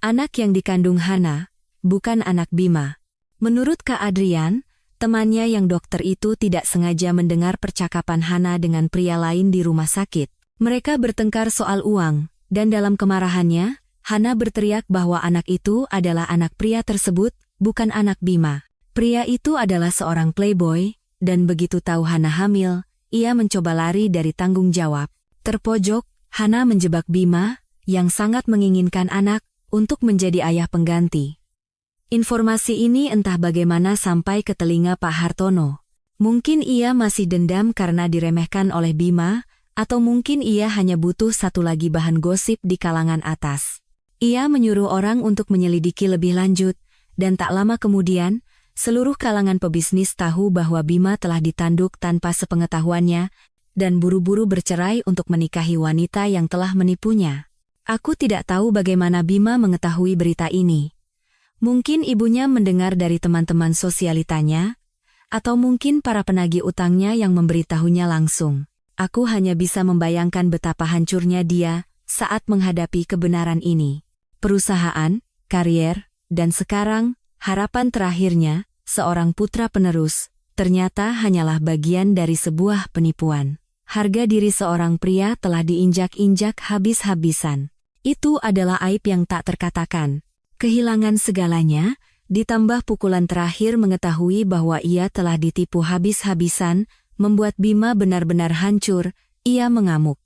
Anak yang dikandung Hana, bukan anak Bima." Menurut Kak Adrian, temannya yang dokter itu tidak sengaja mendengar percakapan Hana dengan pria lain di rumah sakit. Mereka bertengkar soal uang, dan dalam kemarahannya, Hana berteriak bahwa anak itu adalah anak pria tersebut, bukan anak Bima. Pria itu adalah seorang playboy, dan begitu tahu Hana hamil, ia mencoba lari dari tanggung jawab. Terpojok, Hana menjebak Bima, yang sangat menginginkan anak, untuk menjadi ayah pengganti. Informasi ini entah bagaimana sampai ke telinga Pak Hartono. Mungkin ia masih dendam karena diremehkan oleh Bima, atau mungkin ia hanya butuh satu lagi bahan gosip di kalangan atas. Ia menyuruh orang untuk menyelidiki lebih lanjut, dan tak lama kemudian, seluruh kalangan pebisnis tahu bahwa Bima telah ditanduk tanpa sepengetahuannya, dan buru-buru bercerai untuk menikahi wanita yang telah menipunya. Aku tidak tahu bagaimana Bima mengetahui berita ini. Mungkin ibunya mendengar dari teman-teman sosialitanya, atau mungkin para penagih utangnya yang memberitahunya langsung. Aku hanya bisa membayangkan betapa hancurnya dia saat menghadapi kebenaran ini. Perusahaan, karier, dan sekarang, harapan terakhirnya, seorang putra penerus, ternyata hanyalah bagian dari sebuah penipuan. Harga diri seorang pria telah diinjak-injak habis-habisan. Itu adalah aib yang tak terkatakan. Kehilangan segalanya, ditambah pukulan terakhir mengetahui bahwa ia telah ditipu habis-habisan, membuat Bima benar-benar hancur. Ia mengamuk.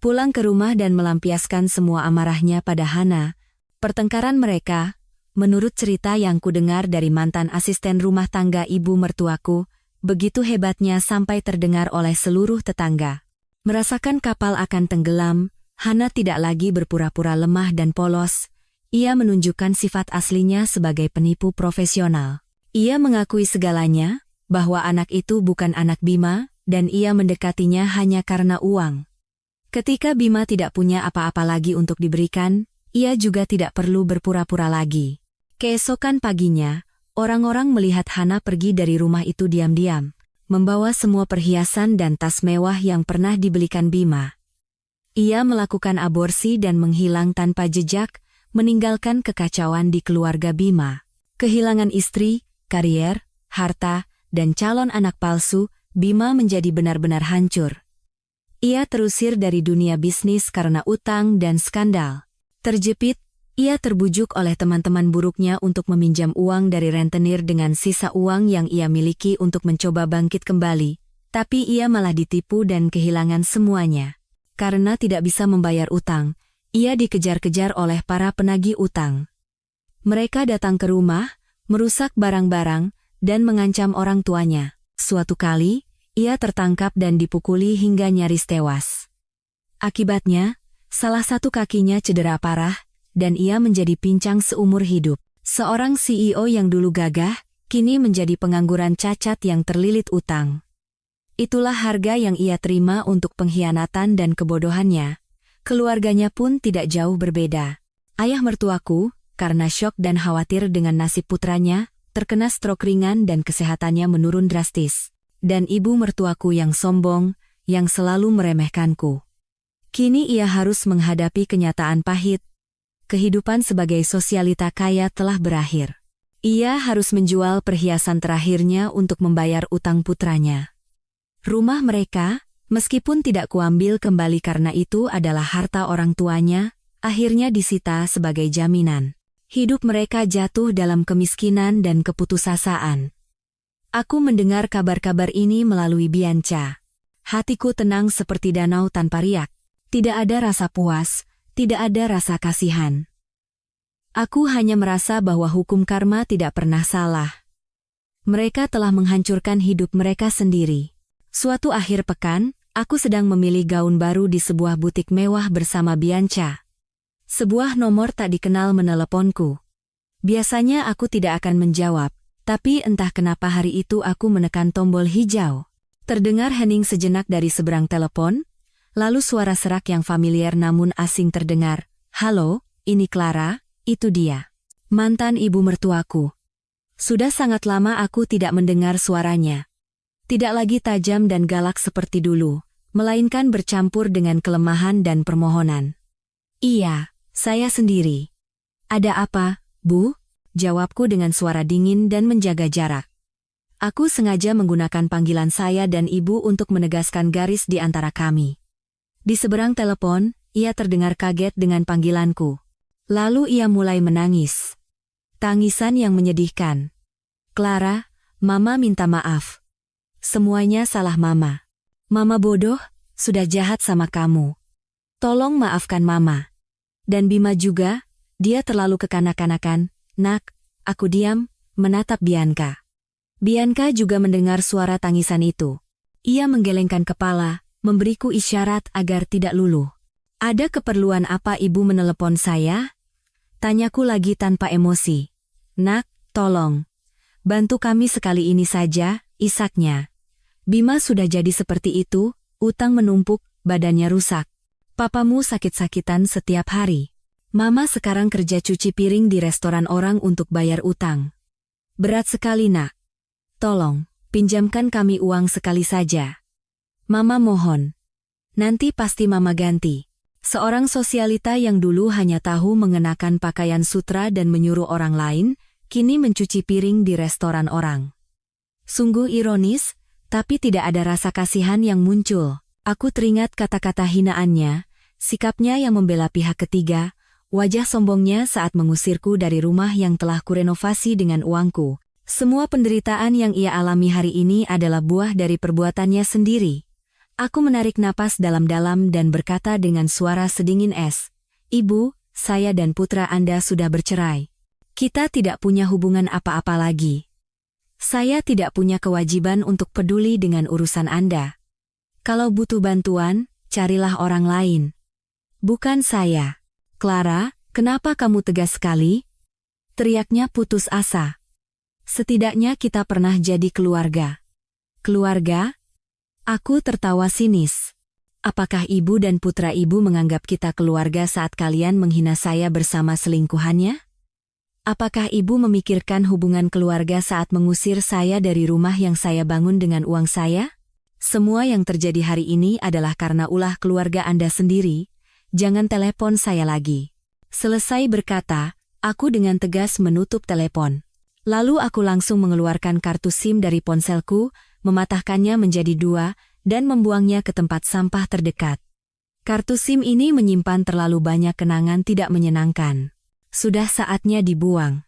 Pulang ke rumah dan melampiaskan semua amarahnya pada Hana. Pertengkaran mereka, menurut cerita yang kudengar dari mantan asisten rumah tangga ibu mertuaku, begitu hebatnya sampai terdengar oleh seluruh tetangga. Merasakan kapal akan tenggelam, Hana tidak lagi berpura-pura lemah dan polos. Ia menunjukkan sifat aslinya sebagai penipu profesional. Ia mengakui segalanya, bahwa anak itu bukan anak Bima, dan ia mendekatinya hanya karena uang. Ketika Bima tidak punya apa-apa lagi untuk diberikan, ia juga tidak perlu berpura-pura lagi. Keesokan paginya, orang-orang melihat Hana pergi dari rumah itu diam-diam, membawa semua perhiasan dan tas mewah yang pernah dibelikan Bima. Ia melakukan aborsi dan menghilang tanpa jejak, meninggalkan kekacauan di keluarga Bima. Kehilangan istri, karier, harta, dan calon anak palsu, Bima menjadi benar-benar hancur. Ia terusir dari dunia bisnis karena utang dan skandal. Terjepit, ia terbujuk oleh teman-teman buruknya untuk meminjam uang dari rentenir dengan sisa uang yang ia miliki untuk mencoba bangkit kembali, tapi ia malah ditipu dan kehilangan semuanya. Karena tidak bisa membayar utang, ia dikejar-kejar oleh para penagih utang. Mereka datang ke rumah, merusak barang-barang, dan mengancam orang tuanya. Suatu kali, ia tertangkap dan dipukuli hingga nyaris tewas. Akibatnya, salah satu kakinya cedera parah, dan ia menjadi pincang seumur hidup. Seorang CEO yang dulu gagah, kini menjadi pengangguran cacat yang terlilit utang. Itulah harga yang ia terima untuk pengkhianatan dan kebodohannya. Keluarganya pun tidak jauh berbeda. Ayah mertuaku, karena syok dan khawatir dengan nasib putranya, terkena stroke ringan dan kesehatannya menurun drastis. Dan ibu mertuaku yang sombong, yang selalu meremehkanku. Kini ia harus menghadapi kenyataan pahit. Kehidupan sebagai sosialita kaya telah berakhir. Ia harus menjual perhiasan terakhirnya untuk membayar utang putranya. Rumah mereka, meskipun tidak kuambil kembali karena itu adalah harta orang tuanya, akhirnya disita sebagai jaminan. Hidup mereka jatuh dalam kemiskinan dan keputusasaan. Aku mendengar kabar-kabar ini melalui Bianca. Hatiku tenang seperti danau tanpa riak. Tidak ada rasa puas, tidak ada rasa kasihan. Aku hanya merasa bahwa hukum karma tidak pernah salah. Mereka telah menghancurkan hidup mereka sendiri. Suatu akhir pekan, aku sedang memilih gaun baru di sebuah butik mewah bersama Bianca. Sebuah nomor tak dikenal meneleponku. Biasanya aku tidak akan menjawab, tapi entah kenapa hari itu aku menekan tombol hijau. Terdengar hening sejenak dari seberang telepon, lalu suara serak yang familiar namun asing terdengar. "Halo, ini Clara, itu dia. Mantan ibu mertuaku." Sudah sangat lama aku tidak mendengar suaranya. Tidak lagi tajam dan galak seperti dulu, melainkan bercampur dengan kelemahan dan permohonan. "Iya, saya sendiri." "Ada apa, Bu?" jawabku dengan suara dingin dan menjaga jarak. Aku sengaja menggunakan panggilan saya dan ibu untuk menegaskan garis di antara kami. Di seberang telepon, ia terdengar kaget dengan panggilanku. Lalu ia mulai menangis. Tangisan yang menyedihkan. "Clara, Mama minta maaf. Semuanya salah Mama. Mama bodoh, sudah jahat sama kamu. Tolong maafkan Mama. Dan Bima juga, dia terlalu kekanak-kanakan." "Nak," aku diam, menatap Bianca. Bianca juga mendengar suara tangisan itu. Ia menggelengkan kepala, memberiku isyarat agar tidak luluh. "Ada keperluan apa ibu menelepon saya?" tanyaku lagi tanpa emosi. "Nak, tolong. Bantu kami sekali ini saja," isaknya. "Bima sudah jadi seperti itu, utang menumpuk, badannya rusak. Papamu sakit-sakitan setiap hari. Mama sekarang kerja cuci piring di restoran orang untuk bayar utang. Berat sekali, Nak. Tolong, pinjamkan kami uang sekali saja. Mama mohon. Nanti pasti Mama ganti." Seorang sosialita yang dulu hanya tahu mengenakan pakaian sutra dan menyuruh orang lain, kini mencuci piring di restoran orang. Sungguh ironis, tapi tidak ada rasa kasihan yang muncul. Aku teringat kata-kata hinaannya, sikapnya yang membela pihak ketiga, wajah sombongnya saat mengusirku dari rumah yang telah kurenovasi dengan uangku. Semua penderitaan yang ia alami hari ini adalah buah dari perbuatannya sendiri. Aku menarik napas dalam-dalam dan berkata dengan suara sedingin es, "Ibu, saya dan putra Anda sudah bercerai. Kita tidak punya hubungan apa-apa lagi. Saya tidak punya kewajiban untuk peduli dengan urusan Anda. Kalau butuh bantuan, carilah orang lain. Bukan saya." "Clara, kenapa kamu tegas sekali?" teriaknya putus asa. "Setidaknya kita pernah jadi keluarga." "Keluarga?" Aku tertawa sinis. "Apakah ibu dan putra ibu menganggap kita keluarga saat kalian menghina saya bersama selingkuhannya? Apakah ibu memikirkan hubungan keluarga saat mengusir saya dari rumah yang saya bangun dengan uang saya? Semua yang terjadi hari ini adalah karena ulah keluarga Anda sendiri. Jangan telepon saya lagi." Selesai berkata, aku dengan tegas menutup telepon. Lalu aku langsung mengeluarkan kartu SIM dari ponselku, mematahkannya menjadi 2, dan membuangnya ke tempat sampah terdekat. Kartu SIM ini menyimpan terlalu banyak kenangan tidak menyenangkan. Sudah saatnya dibuang.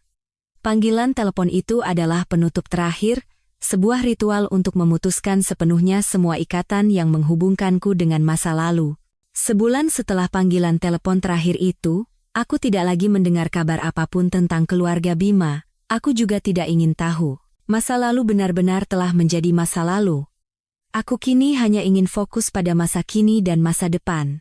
Panggilan telepon itu adalah penutup terakhir, sebuah ritual untuk memutuskan sepenuhnya semua ikatan yang menghubungkanku dengan masa lalu. Sebulan setelah panggilan telepon terakhir itu, aku tidak lagi mendengar kabar apapun tentang keluarga Bima. Aku juga tidak ingin tahu. Masa lalu benar-benar telah menjadi masa lalu. Aku kini hanya ingin fokus pada masa kini dan masa depan.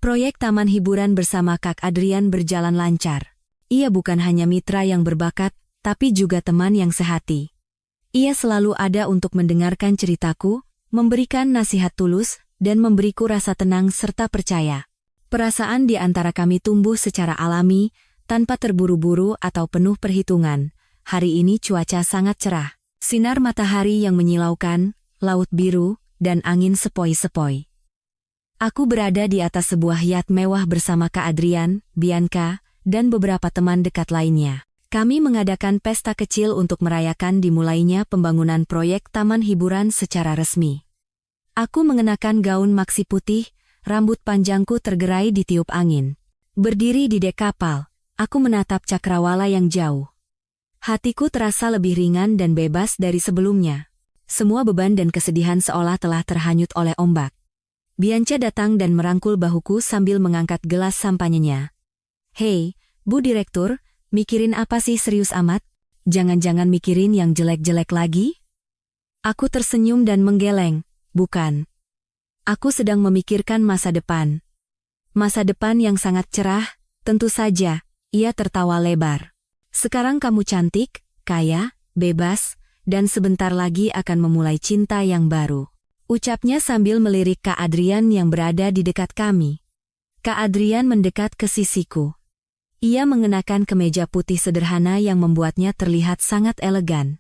Proyek taman hiburan bersama Kak Adrian berjalan lancar. Ia bukan hanya mitra yang berbakat, tapi juga teman yang sehati. Ia selalu ada untuk mendengarkan ceritaku, memberikan nasihat tulus, dan memberiku rasa tenang serta percaya. Perasaan di antara kami tumbuh secara alami, tanpa terburu-buru atau penuh perhitungan. Hari ini cuaca sangat cerah. Sinar matahari yang menyilaukan, laut biru, dan angin sepoi-sepoi. Aku berada di atas sebuah yacht mewah bersama Kak Adrian, Bianca, dan beberapa teman dekat lainnya. Kami mengadakan pesta kecil untuk merayakan dimulainya pembangunan proyek taman hiburan secara resmi. Aku mengenakan gaun maksi putih, rambut panjangku tergerai di tiup angin. Berdiri di dek kapal, aku menatap cakrawala yang jauh. Hatiku terasa lebih ringan dan bebas dari sebelumnya. Semua beban dan kesedihan seolah telah terhanyut oleh ombak. Bianca datang dan merangkul bahuku sambil mengangkat gelas sampanyenya. "Hei, Bu Direktur, mikirin apa sih serius amat? Jangan-jangan mikirin yang jelek-jelek lagi?" Aku tersenyum dan menggeleng. "Bukan. Aku sedang memikirkan masa depan. Masa depan yang sangat cerah, tentu saja." Ia tertawa lebar. "Sekarang kamu cantik, kaya, bebas, dan sebentar lagi akan memulai cinta yang baru," ucapnya sambil melirik Kak Adrian yang berada di dekat kami. Kak Adrian mendekat ke sisiku. Ia mengenakan kemeja putih sederhana yang membuatnya terlihat sangat elegan.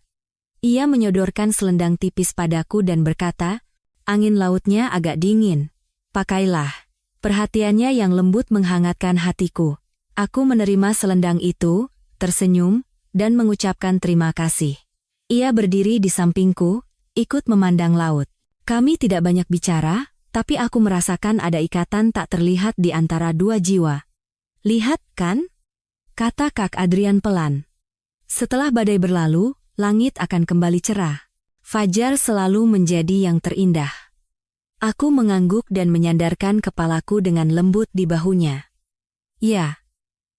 Ia menyodorkan selendang tipis padaku dan berkata, "Angin lautnya agak dingin. Pakailah." Perhatiannya yang lembut menghangatkan hatiku. Aku menerima selendang itu, tersenyum, dan mengucapkan terima kasih. Ia berdiri di sampingku, ikut memandang laut. Kami tidak banyak bicara, tapi aku merasakan ada ikatan tak terlihat di antara dua jiwa. "Lihat, kan?" kata Kak Adrian pelan. "Setelah badai berlalu, langit akan kembali cerah. Fajar selalu menjadi yang terindah." Aku mengangguk dan menyandarkan kepalaku dengan lembut di bahunya. Ya.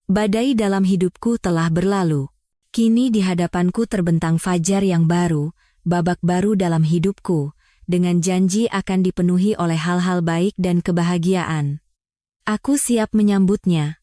Badai dalam hidupku telah berlalu. Kini di hadapanku terbentang fajar yang baru, babak baru dalam hidupku, dengan janji akan dipenuhi oleh hal-hal baik dan kebahagiaan. Aku siap menyambutnya.